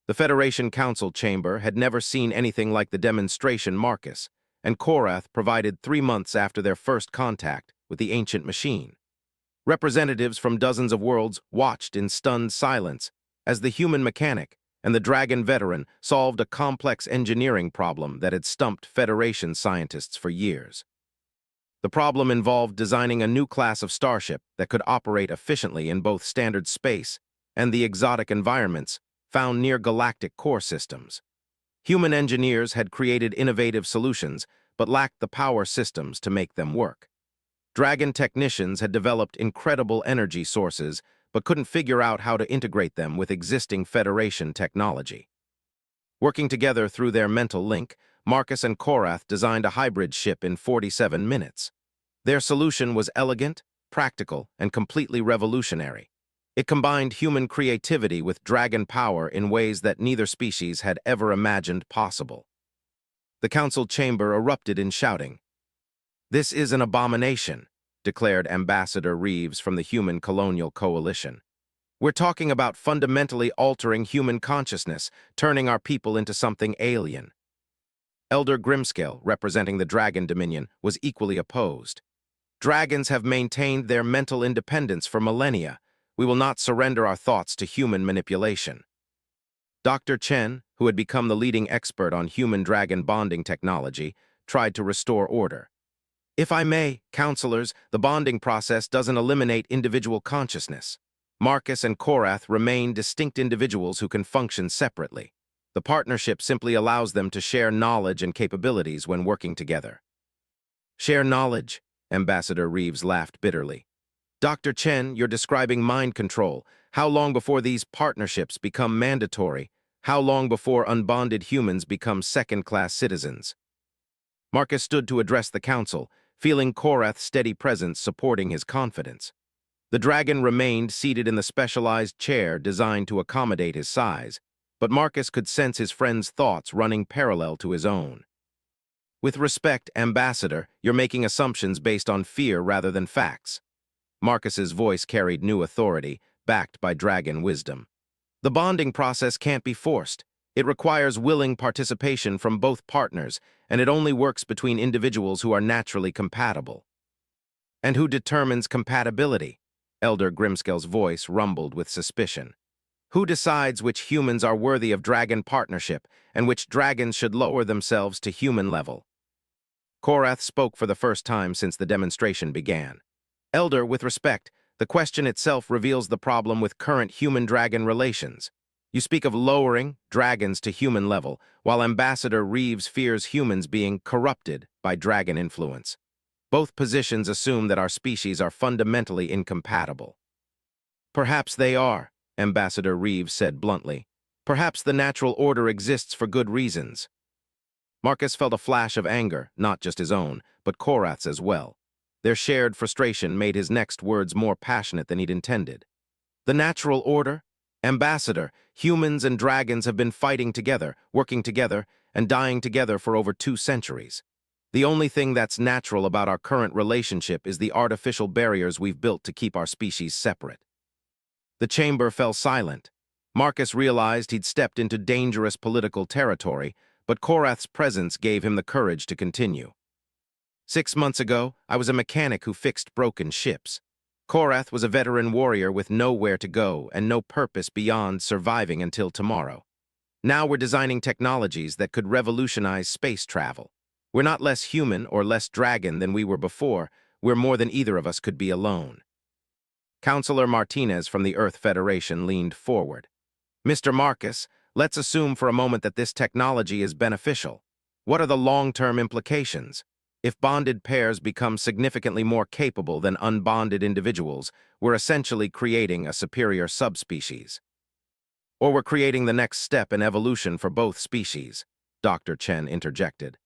The Federation Council chamber had never seen anything like the demonstration Marcus, and Korath provided 3 months after their first contact with the ancient machine. Representatives from dozens of worlds watched in stunned silence as the human mechanic and the dragon veteran solved a complex engineering problem that had stumped Federation scientists for years. The problem involved designing a new class of starship that could operate efficiently in both standard space and the exotic environments found near galactic core systems. Human engineers had created innovative solutions, but lacked the power systems to make them work. Dragon technicians had developed incredible energy sources, but couldn't figure out how to integrate them with existing Federation technology. Working together through their mental link, Marcus and Korath designed a hybrid ship in 47 minutes. Their solution was elegant, practical, and completely revolutionary. It combined human creativity with dragon power in ways that neither species had ever imagined possible. The council chamber erupted in shouting. "This is an abomination," declared Ambassador Reeves from the Human Colonial Coalition. "We're talking about fundamentally altering human consciousness, turning our people into something alien." Elder Grimscale, representing the Dragon Dominion, was equally opposed. "Dragons have maintained their mental independence for millennia. We will not surrender our thoughts to human manipulation." Dr. Chen, who had become the leading expert on human-dragon bonding technology, tried to restore order. "If I may, counselors, the bonding process doesn't eliminate individual consciousness. Marcus and Korath remain distinct individuals who can function separately. The partnership simply allows them to share knowledge and capabilities when working together." "Share knowledge?" Ambassador Reeves laughed bitterly. "Dr. Chen, you're describing mind control. How long before these partnerships become mandatory? How long before unbonded humans become second-class citizens?" Marcus stood to address the council, feeling Korath's steady presence supporting his confidence. The dragon remained seated in the specialized chair designed to accommodate his size, but Marcus could sense his friend's thoughts running parallel to his own. "With respect, Ambassador, you're making assumptions based on fear rather than facts." Marcus's voice carried new authority, backed by dragon wisdom. "The bonding process can't be forced. It requires willing participation from both partners, and it only works between individuals who are naturally compatible." "And who determines compatibility?" Elder Grimscale's voice rumbled with suspicion. "Who decides which humans are worthy of dragon partnership and which dragons should lower themselves to human level?" Korath spoke for the first time since the demonstration began. Elder, with respect, the question itself reveals the problem with current human-dragon relations. You speak of lowering dragons to human level, while Ambassador Reeves fears humans being corrupted by dragon influence. Both positions assume that our species are fundamentally incompatible. Perhaps they are, Ambassador Reeves said bluntly. Perhaps the natural order exists for good reasons. Marcus felt a flash of anger, not just his own, but Korath's as well. Their shared frustration made his next words more passionate than he'd intended. The natural order? Ambassador, humans and dragons have been fighting together, working together, and dying together for over 2 centuries. The only thing that's natural about our current relationship is the artificial barriers we've built to keep our species separate. The chamber fell silent. Marcus realized he'd stepped into dangerous political territory, but Korath's presence gave him the courage to continue. 6 months ago, I was a mechanic who fixed broken ships. Korath was a veteran warrior with nowhere to go and no purpose beyond surviving until tomorrow. Now we're designing technologies that could revolutionize space travel. We're not less human or less dragon than we were before. We're more than either of us could be alone. Counselor Martinez from the Earth Federation leaned forward. Mr. Marcus, let's assume for a moment that this technology is beneficial. What are the long-term implications? If bonded pairs become significantly more capable than unbonded individuals, we're essentially creating a superior subspecies. Or we're creating the next step in evolution for both species, Dr. Chen interjected.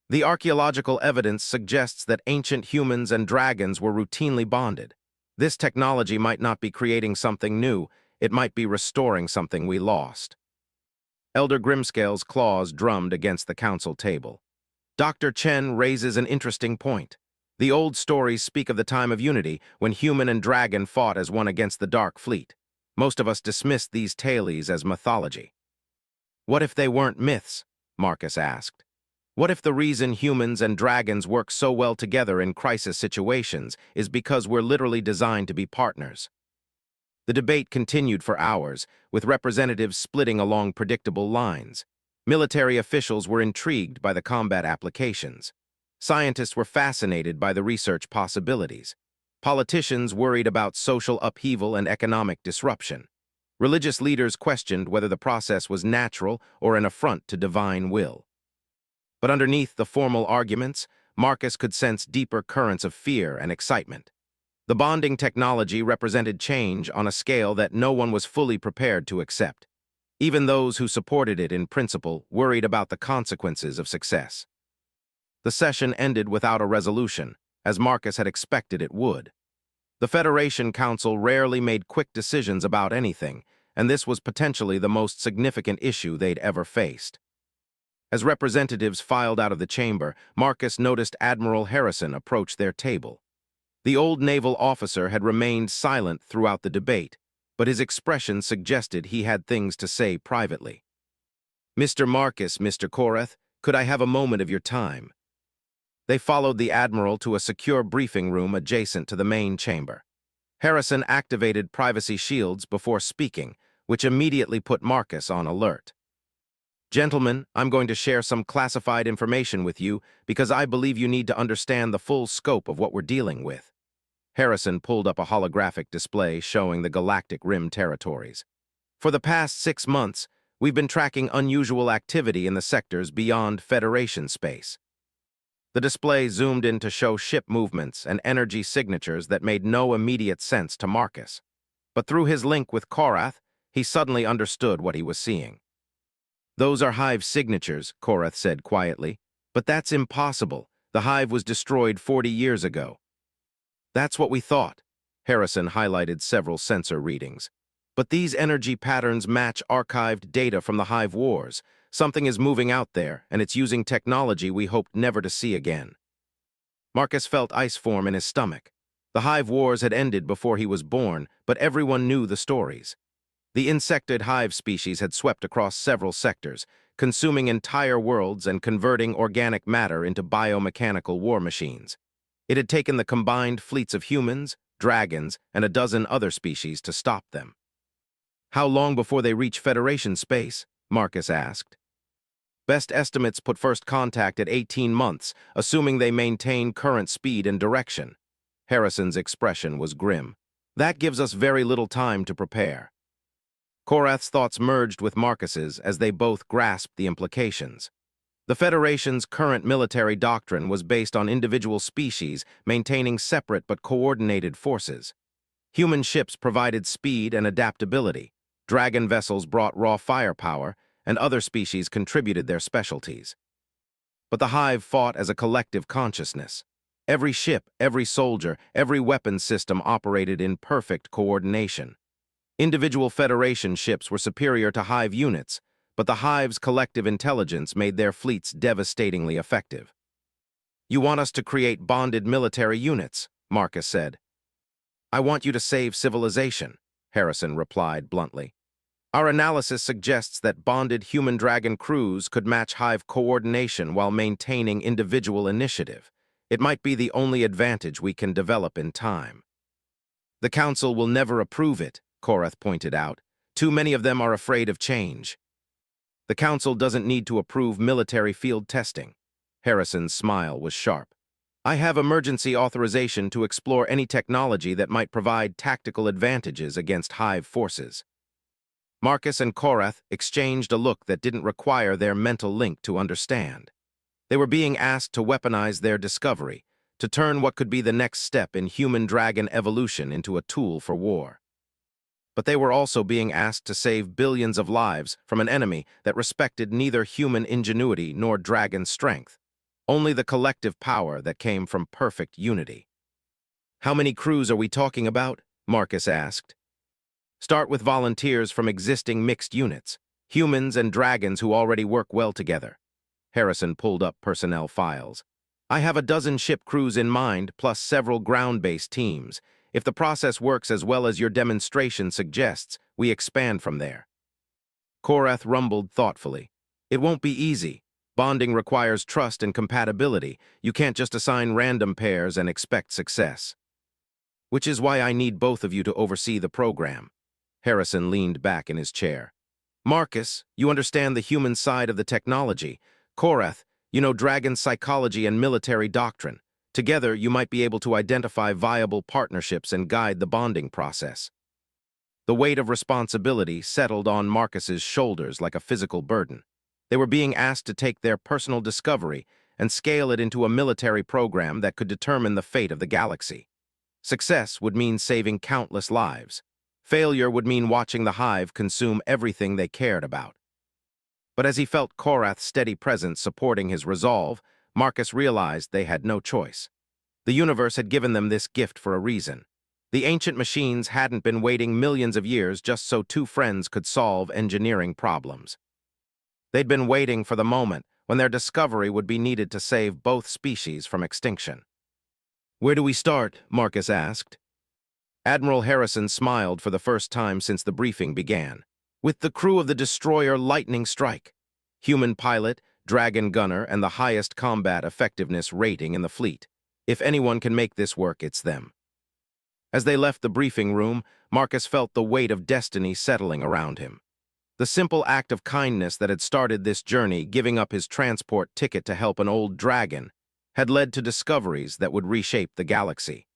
The archaeological evidence suggests that ancient humans and dragons were routinely bonded. This technology might not be creating something new, it might be restoring something we lost. Elder Grimscale's claws drummed against the council table. Dr. Chen raises an interesting point. The old stories speak of the time of unity, when human and dragon fought as one against the Dark Fleet. Most of us dismissed these tales as mythology. What if they weren't myths? Marcus asked. What if the reason humans and dragons work so well together in crisis situations is because we're literally designed to be partners? The debate continued for hours, with representatives splitting along predictable lines. Military officials were intrigued by the combat applications. Scientists were fascinated by the research possibilities. Politicians worried about social upheaval and economic disruption. Religious leaders questioned whether the process was natural or an affront to divine will. But underneath the formal arguments, Marcus could sense deeper currents of fear and excitement. The bonding technology represented change on a scale that no one was fully prepared to accept. Even those who supported it in principle worried about the consequences of success. The session ended without a resolution, as Marcus had expected it would. The Federation Council rarely made quick decisions about anything, and this was potentially the most significant issue they'd ever faced. As representatives filed out of the chamber, Marcus noticed Admiral Harrison approach their table. The old naval officer had remained silent throughout the debate, but his expression suggested he had things to say privately. Mr. Marcus, Mr. Korath, could I have a moment of your time? They followed the Admiral to a secure briefing room adjacent to the main chamber. Harrison activated privacy shields before speaking, which immediately put Marcus on alert. Gentlemen, I'm going to share some classified information with you because I believe you need to understand the full scope of what we're dealing with. Harrison pulled up a holographic display showing the galactic rim territories. For the past 6 months, we've been tracking unusual activity in the sectors beyond Federation space. The display zoomed in to show ship movements and energy signatures that made no immediate sense to Marcus. But through his link with Korath, he suddenly understood what he was seeing. Those are Hive signatures, Korath said quietly. But that's impossible. The Hive was destroyed 40 years ago. That's what we thought. Harrison highlighted several sensor readings. But these energy patterns match archived data from the Hive Wars. Something is moving out there, and it's using technology we hoped never to see again. Marcus felt ice form in his stomach. The Hive Wars had ended before he was born, but everyone knew the stories. The insected hive species had swept across several sectors, consuming entire worlds and converting organic matter into biomechanical war machines. It had taken the combined fleets of humans, dragons, and a dozen other species to stop them. How long before they reach Federation space? Marcus asked. Best estimates put first contact at 18 months, assuming they maintain current speed and direction. Harrison's expression was grim. That gives us very little time to prepare. Korath's thoughts merged with Marcus's as they both grasped the implications. The Federation's current military doctrine was based on individual species maintaining separate but coordinated forces. Human ships provided speed and adaptability, dragon vessels brought raw firepower, and other species contributed their specialties. But the Hive fought as a collective consciousness. Every ship, every soldier, every weapon system operated in perfect coordination. Individual Federation ships were superior to Hive units, but the Hive's collective intelligence made their fleets devastatingly effective. "You want us to create bonded military units," Marcus said. "I want you to save civilization," Harrison replied bluntly. "Our analysis suggests that bonded human-dragon crews could match Hive coordination while maintaining individual initiative. It might be the only advantage we can develop in time." "The Council will never approve it," Korath pointed out. "Too many of them are afraid of change." "The Council doesn't need to approve military field testing." Harrison's smile was sharp. "I have emergency authorization to explore any technology that might provide tactical advantages against Hive forces." Marcus and Korath exchanged a look that didn't require their mental link to understand. They were being asked to weaponize their discovery, to turn what could be the next step in human-dragon evolution into a tool for war. But they were also being asked to save billions of lives from an enemy that respected neither human ingenuity nor dragon strength, only the collective power that came from perfect unity. "How many crews are we talking about?" Marcus asked. "Start with volunteers from existing mixed units, humans and dragons who already work well together." Harrison pulled up personnel files. "I have a dozen ship crews in mind, plus several ground-based teams. If the process works as well as your demonstration suggests, we expand from there." Korath rumbled thoughtfully. "It won't be easy. Bonding requires trust and compatibility. You can't just assign random pairs and expect success. Which is why I need both of you to oversee the program." Harrison leaned back in his chair. "Marcus, you understand the human side of the technology. Korath, you know dragon psychology and military doctrine. Together, you might be able to identify viable partnerships and guide the bonding process." The weight of responsibility settled on Marcus's shoulders like a physical burden. They were being asked to take their personal discovery and scale it into a military program that could determine the fate of the galaxy. Success would mean saving countless lives. Failure would mean watching the Hive consume everything they cared about. But as he felt Korath's steady presence supporting his resolve, Marcus realized they had no choice. The universe had given them this gift for a reason. The ancient machines hadn't been waiting millions of years just so two friends could solve engineering problems. They'd been waiting for the moment when their discovery would be needed to save both species from extinction. "Where do we start?" Marcus asked. Admiral Harrison smiled for the first time since the briefing began. "With the crew of the destroyer Lightning Strike. Human pilot, dragon gunner, and the highest combat effectiveness rating in the fleet. If anyone can make this work, it's them." As they left the briefing room, Marcus felt the weight of destiny settling around him. The simple act of kindness that had started this journey, giving up his transport ticket to help an old dragon, had led to discoveries that would reshape the galaxy.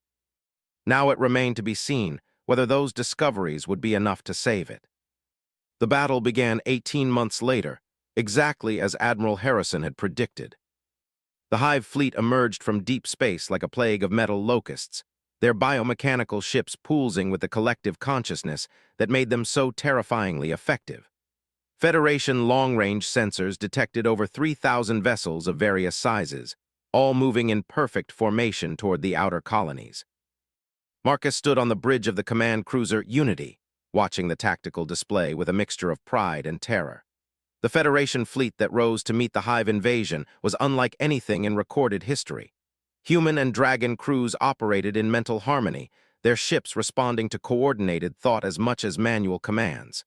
Now it remained to be seen whether those discoveries would be enough to save it. The battle began 18 months later, exactly as Admiral Harrison had predicted. The Hive fleet emerged from deep space like a plague of metal locusts, their biomechanical ships pulsing with the collective consciousness that made them so terrifyingly effective. Federation long-range sensors detected over 3,000 vessels of various sizes, all moving in perfect formation toward the outer colonies. Marcus stood on the bridge of the command cruiser Unity, watching the tactical display with a mixture of pride and terror. The Federation fleet that rose to meet the Hive invasion was unlike anything in recorded history. Human and dragon crews operated in mental harmony, their ships responding to coordinated thought as much as manual commands.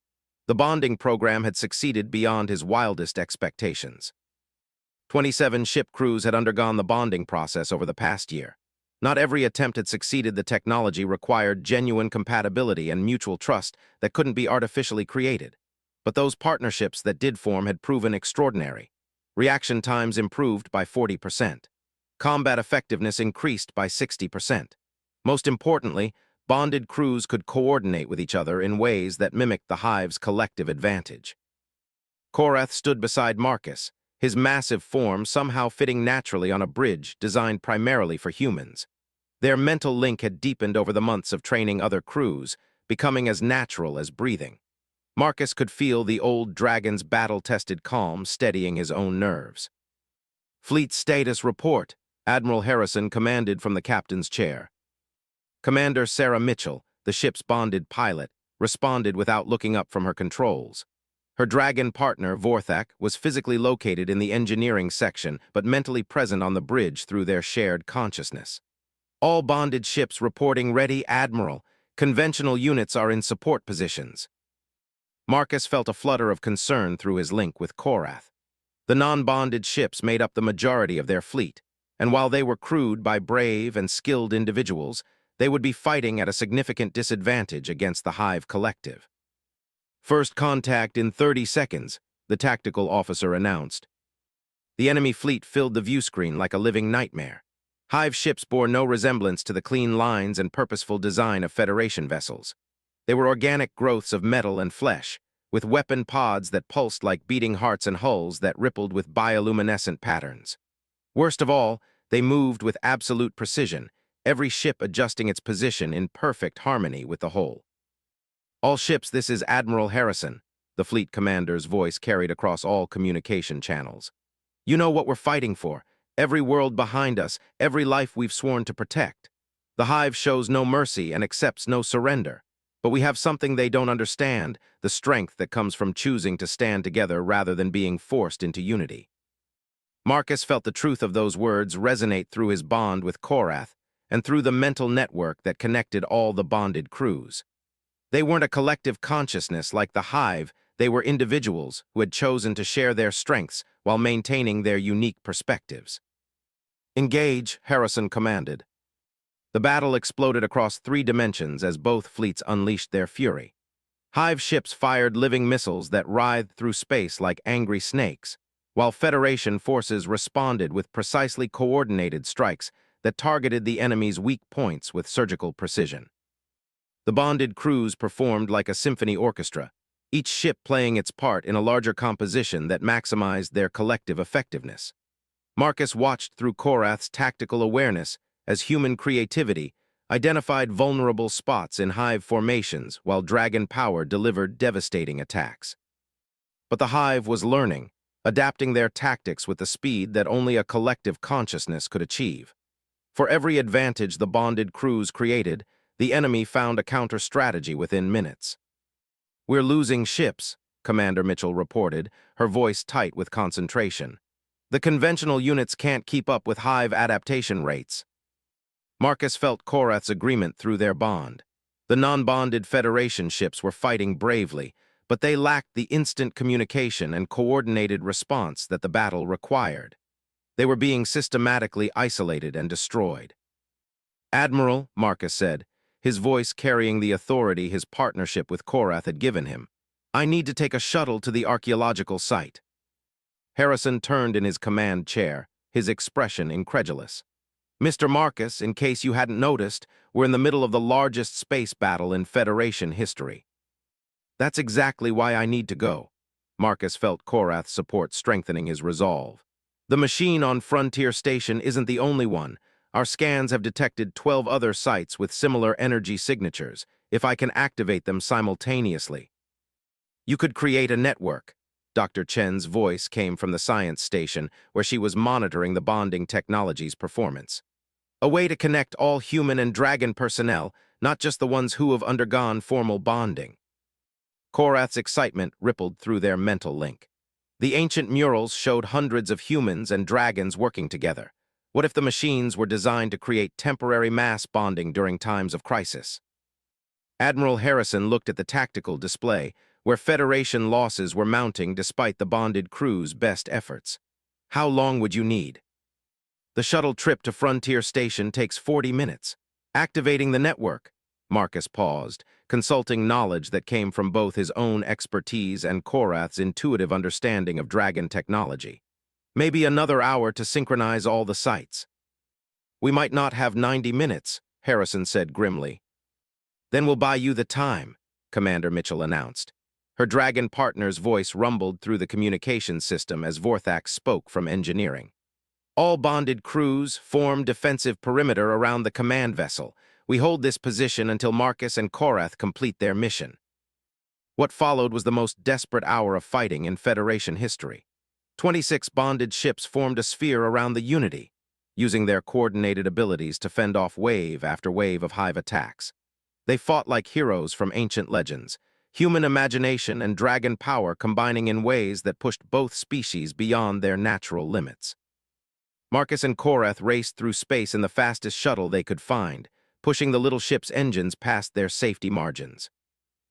The bonding program had succeeded beyond his wildest expectations. 27 ship crews had undergone the bonding process over the past year. Not every attempt had succeeded. The technology required genuine compatibility and mutual trust that couldn't be artificially created. But those partnerships that did form had proven extraordinary. Reaction times improved by 40%. Combat effectiveness increased by 60%. Most importantly, bonded crews could coordinate with each other in ways that mimicked the Hive's collective advantage. Korath stood beside Marcus, his massive form somehow fitting naturally on a bridge designed primarily for humans. Their mental link had deepened over the months of training other crews, becoming as natural as breathing. Marcus could feel the old dragon's battle-tested calm steadying his own nerves. Fleet status report, Admiral Harrison commanded from the captain's chair. Commander Sarah Mitchell, the ship's bonded pilot, responded without looking up from her controls. Her dragon partner, Vorthak, was physically located in the engineering section but mentally present on the bridge through their shared consciousness. All bonded ships reporting ready, Admiral. Conventional units are in support positions. Marcus felt a flutter of concern through his link with Korath. The non-bonded ships made up the majority of their fleet, and while they were crewed by brave and skilled individuals, they would be fighting at a significant disadvantage against the Hive Collective. First contact in 30 seconds, the tactical officer announced. The enemy fleet filled the view screen like a living nightmare. Hive ships bore no resemblance to the clean lines and purposeful design of Federation vessels. They were organic growths of metal and flesh, with weapon pods that pulsed like beating hearts and hulls that rippled with bioluminescent patterns. Worst of all, they moved with absolute precision, every ship adjusting its position in perfect harmony with the whole. All ships, this is Admiral Harrison, the fleet commander's voice carried across all communication channels. You know what we're fighting for, every world behind us, every life we've sworn to protect. The Hive shows no mercy and accepts no surrender. But we have something they don't understand, the strength that comes from choosing to stand together rather than being forced into unity. Marcus felt the truth of those words resonate through his bond with Korath and through the mental network that connected all the bonded crews. They weren't a collective consciousness like the Hive, they were individuals who had chosen to share their strengths while maintaining their unique perspectives. Engage, Harrison commanded. The battle exploded across 3 dimensions as both fleets unleashed their fury. Hive ships fired living missiles that writhed through space like angry snakes, while Federation forces responded with precisely coordinated strikes that targeted the enemy's weak points with surgical precision. The bonded crews performed like a symphony orchestra, each ship playing its part in a larger composition that maximized their collective effectiveness. Marcus watched through Korath's tactical awareness as human creativity identified vulnerable spots in Hive formations while dragon power delivered devastating attacks. But the Hive was learning, adapting their tactics with the speed that only a collective consciousness could achieve. For every advantage the bonded crews created, the enemy found a counter-strategy within minutes. We're losing ships, Commander Mitchell reported, her voice tight with concentration. The conventional units can't keep up with Hive adaptation rates. Marcus felt Korath's agreement through their bond. The non-bonded Federation ships were fighting bravely, but they lacked the instant communication and coordinated response that the battle required. They were being systematically isolated and destroyed. Admiral, Marcus said, his voice carrying the authority his partnership with Korath had given him, I need to take a shuttle to the archaeological site. Harrison turned in his command chair, his expression incredulous. Mr. Marcus, in case you hadn't noticed, we're in the middle of the largest space battle in Federation history. That's exactly why I need to go. Marcus felt Korath's support strengthening his resolve. The machine on Frontier Station isn't the only one. Our scans have detected 12 other sites with similar energy signatures, if I can activate them simultaneously. You could create a network. Dr. Chen's voice came from the science station, where she was monitoring the bonding technology's performance. A way to connect all human and dragon personnel, not just the ones who have undergone formal bonding. Korath's excitement rippled through their mental link. The ancient murals showed hundreds of humans and dragons working together. What if the machines were designed to create temporary mass bonding during times of crisis? Admiral Harrison looked at the tactical display, where Federation losses were mounting despite the bonded crew's best efforts. How long would you need? The shuttle trip to Frontier Station takes 40 minutes. Activating the network. Marcus paused, consulting knowledge that came from both his own expertise and Korath's intuitive understanding of dragon technology. Maybe another hour to synchronize all the sites. We might not have 90 minutes, Harrison said grimly. Then we'll buy you the time, Commander Mitchell announced. Her dragon partner's voice rumbled through the communications system as Vorthak spoke from engineering. All bonded crews form defensive perimeter around the command vessel. We hold this position until Marcus and Korath complete their mission. What followed was the most desperate hour of fighting in Federation history. 26 bonded ships formed a sphere around the Unity, using their coordinated abilities to fend off wave after wave of hive attacks. They fought like heroes from ancient legends, human imagination and dragon power combining in ways that pushed both species beyond their natural limits. Marcus and Korath raced through space in the fastest shuttle they could find, pushing the little ship's engines past their safety margins.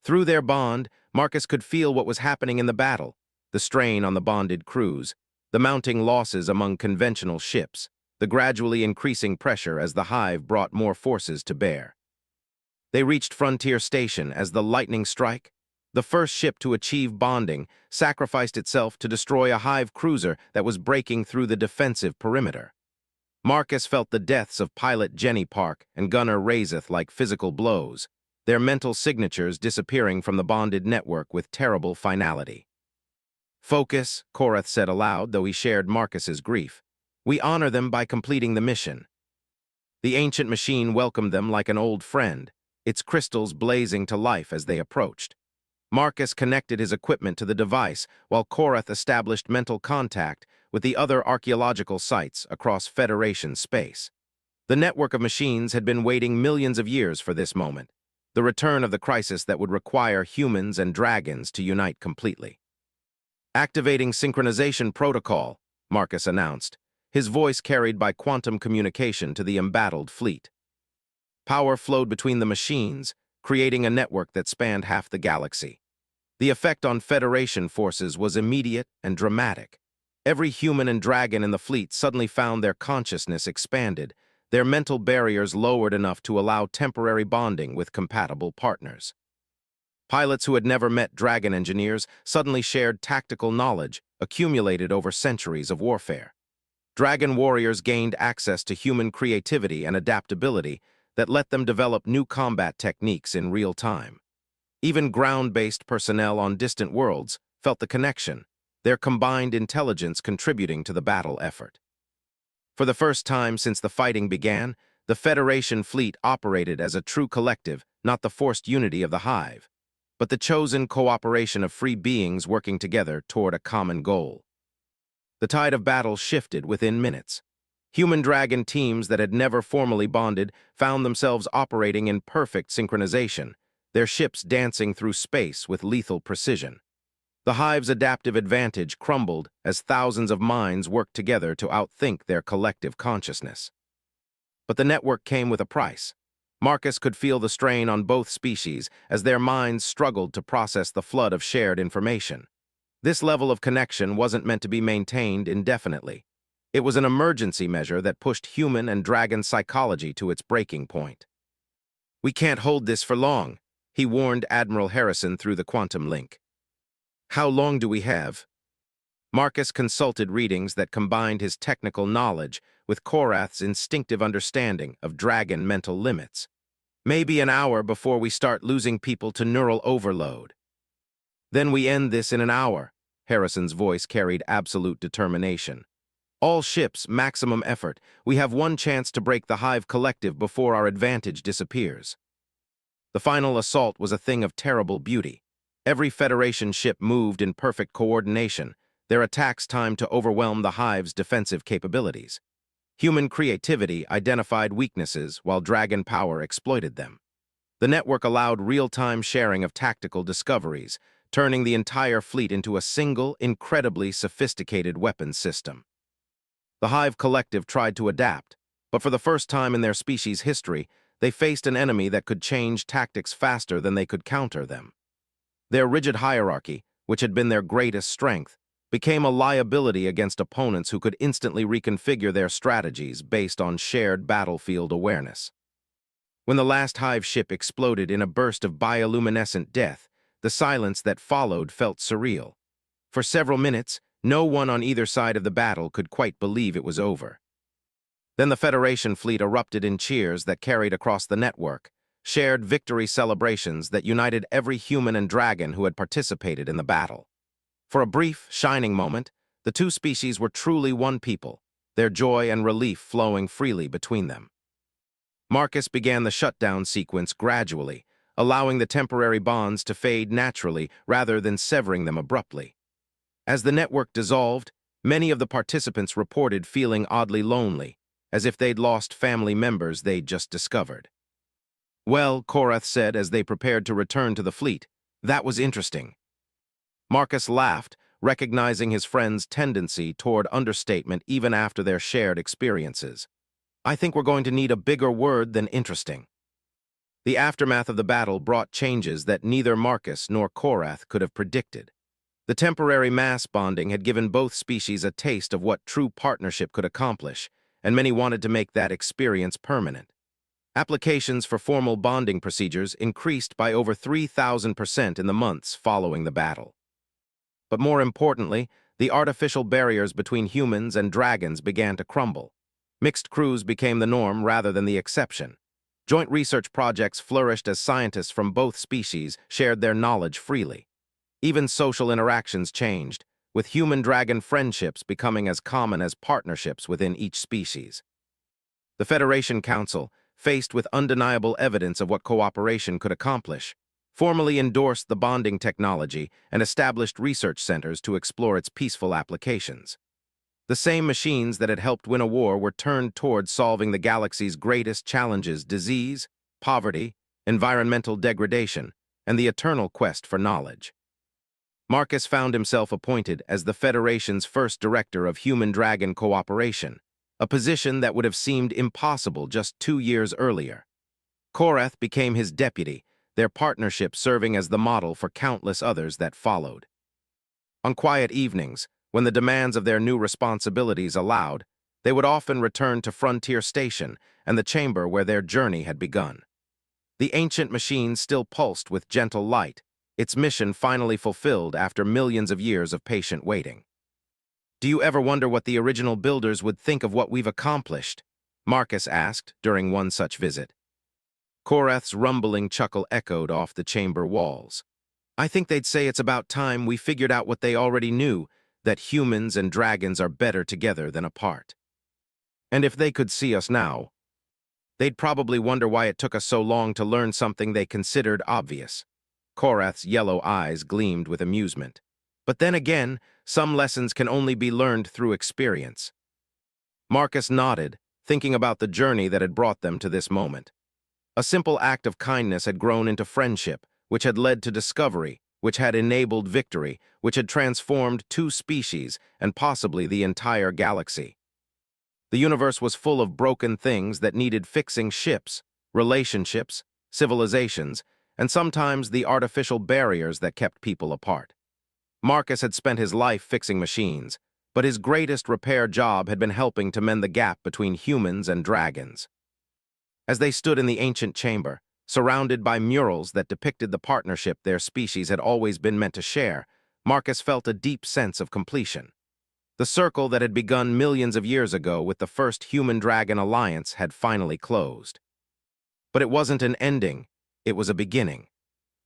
Through their bond, Marcus could feel what was happening in the battle, the strain on the bonded crews, the mounting losses among conventional ships, the gradually increasing pressure as the hive brought more forces to bear. They reached Frontier Station as the lightning strike, the first ship to achieve bonding, sacrificed itself to destroy a hive cruiser that was breaking through the defensive perimeter. Marcus felt the deaths of pilot Jenny Park and gunner Razeth like physical blows, their mental signatures disappearing from the bonded network with terrible finality. Focus, Korath said aloud, though he shared Marcus's grief. We honor them by completing the mission. The ancient machine welcomed them like an old friend, its crystals blazing to life as they approached. Marcus connected his equipment to the device, while Korath established mental contact with the other archaeological sites across Federation space. The network of machines had been waiting millions of years for this moment, the return of the crisis that would require humans and dragons to unite completely. Activating synchronization protocol, Marcus announced, his voice carried by quantum communication to the embattled fleet. Power flowed between the machines, creating a network that spanned half the galaxy. The effect on Federation forces was immediate and dramatic. Every human and dragon in the fleet suddenly found their consciousness expanded, their mental barriers lowered enough to allow temporary bonding with compatible partners. Pilots who had never met dragon engineers suddenly shared tactical knowledge accumulated over centuries of warfare. Dragon warriors gained access to human creativity and adaptability that let them develop new combat techniques in real time. Even ground-based personnel on distant worlds felt the connection, their combined intelligence contributing to the battle effort. For the first time since the fighting began, the Federation fleet operated as a true collective, not the forced unity of the hive, but the chosen cooperation of free beings working together toward a common goal. The tide of battle shifted within minutes. Human-dragon teams that had never formally bonded found themselves operating in perfect synchronization, their ships dancing through space with lethal precision. The hive's adaptive advantage crumbled as thousands of minds worked together to outthink their collective consciousness. But the network came with a price. Marcus could feel the strain on both species as their minds struggled to process the flood of shared information. This level of connection wasn't meant to be maintained indefinitely. It was an emergency measure that pushed human and dragon psychology to its breaking point. We can't hold this for long, he warned Admiral Harrison through the quantum link. How long do we have? Marcus consulted readings that combined his technical knowledge with Korath's instinctive understanding of dragon mental limits. Maybe an hour before we start losing people to neural overload. Then we end this in an hour, Harrison's voice carried absolute determination. All ships, maximum effort. We have one chance to break the hive collective before our advantage disappears. The final assault was a thing of terrible beauty. Every Federation ship moved in perfect coordination, their attacks timed to overwhelm the hive's defensive capabilities. Human creativity identified weaknesses while dragon power exploited them. The network allowed real-time sharing of tactical discoveries, turning the entire fleet into a single, incredibly sophisticated weapons system. The hive collective tried to adapt, but for the first time in their species' history, they faced an enemy that could change tactics faster than they could counter them. Their rigid hierarchy, which had been their greatest strength, became a liability against opponents who could instantly reconfigure their strategies based on shared battlefield awareness. When the last hive ship exploded in a burst of bioluminescent death, the silence that followed felt surreal. For several minutes, No one on either side of the battle could quite believe it was over. Then the Federation fleet erupted in cheers that carried across the network, shared victory celebrations that united every human and dragon who had participated in the battle. For a brief, shining moment, the two species were truly one people, their joy and relief flowing freely between them. Marcus began the shutdown sequence gradually, allowing the temporary bonds to fade naturally rather than severing them abruptly. As the network dissolved, many of the participants reported feeling oddly lonely, as if they'd lost family members they'd just discovered. Well, Korath said as they prepared to return to the fleet, that was interesting. Marcus laughed, recognizing his friend's tendency toward understatement even after their shared experiences. I think we're going to need a bigger word than interesting. The aftermath of the battle brought changes that neither Marcus nor Korath could have predicted. The temporary mass bonding had given both species a taste of what true partnership could accomplish, and many wanted to make that experience permanent. Applications for formal bonding procedures increased by over 3,000% in the months following the battle. But more importantly, the artificial barriers between humans and dragons began to crumble. Mixed crews became the norm rather than the exception. Joint research projects flourished as scientists from both species shared their knowledge freely. Even social interactions changed, with human-dragon friendships becoming as common as partnerships within each species. The Federation Council, faced with undeniable evidence of what cooperation could accomplish, formally endorsed the bonding technology and established research centers to explore its peaceful applications. The same machines that had helped win a war were turned toward solving the galaxy's greatest challenges: disease, poverty, environmental degradation, and the eternal quest for knowledge. Marcus found himself appointed as the Federation's first director of human-dragon cooperation, a position that would have seemed impossible just 2 years earlier. Korath became his deputy, their partnership serving as the model for countless others that followed. On quiet evenings, when the demands of their new responsibilities allowed, they would often return to Frontier Station and the chamber where their journey had begun. The ancient machine still pulsed with gentle light, its mission finally fulfilled after millions of years of patient waiting. "Do you ever wonder what the original builders would think of what we've accomplished?" Marcus asked during one such visit. Korath's rumbling chuckle echoed off the chamber walls. "I think they'd say it's about time we figured out what they already knew, that humans and dragons are better together than apart. And if they could see us now, they'd probably wonder why it took us so long to learn something they considered obvious." Korath's yellow eyes gleamed with amusement. "But then again, some lessons can only be learned through experience." Marcus nodded, thinking about the journey that had brought them to this moment. A simple act of kindness had grown into friendship, which had led to discovery, which had enabled victory, which had transformed two species and possibly the entire galaxy. The universe was full of broken things that needed fixing: ships, relationships, civilizations, and sometimes the artificial barriers that kept people apart. Marcus had spent his life fixing machines, but his greatest repair job had been helping to mend the gap between humans and dragons. As they stood in the ancient chamber, surrounded by murals that depicted the partnership their species had always been meant to share, Marcus felt a deep sense of completion. The circle that had begun millions of years ago with the first human-dragon alliance had finally closed. But it wasn't an ending, it was a beginning.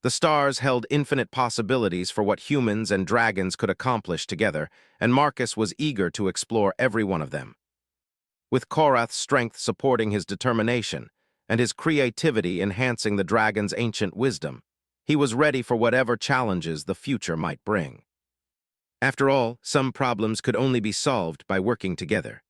The stars held infinite possibilities for what humans and dragons could accomplish together, and Marcus was eager to explore every one of them. With Korath's strength supporting his determination, and his creativity enhancing the dragon's ancient wisdom, he was ready for whatever challenges the future might bring. After all, some problems could only be solved by working together.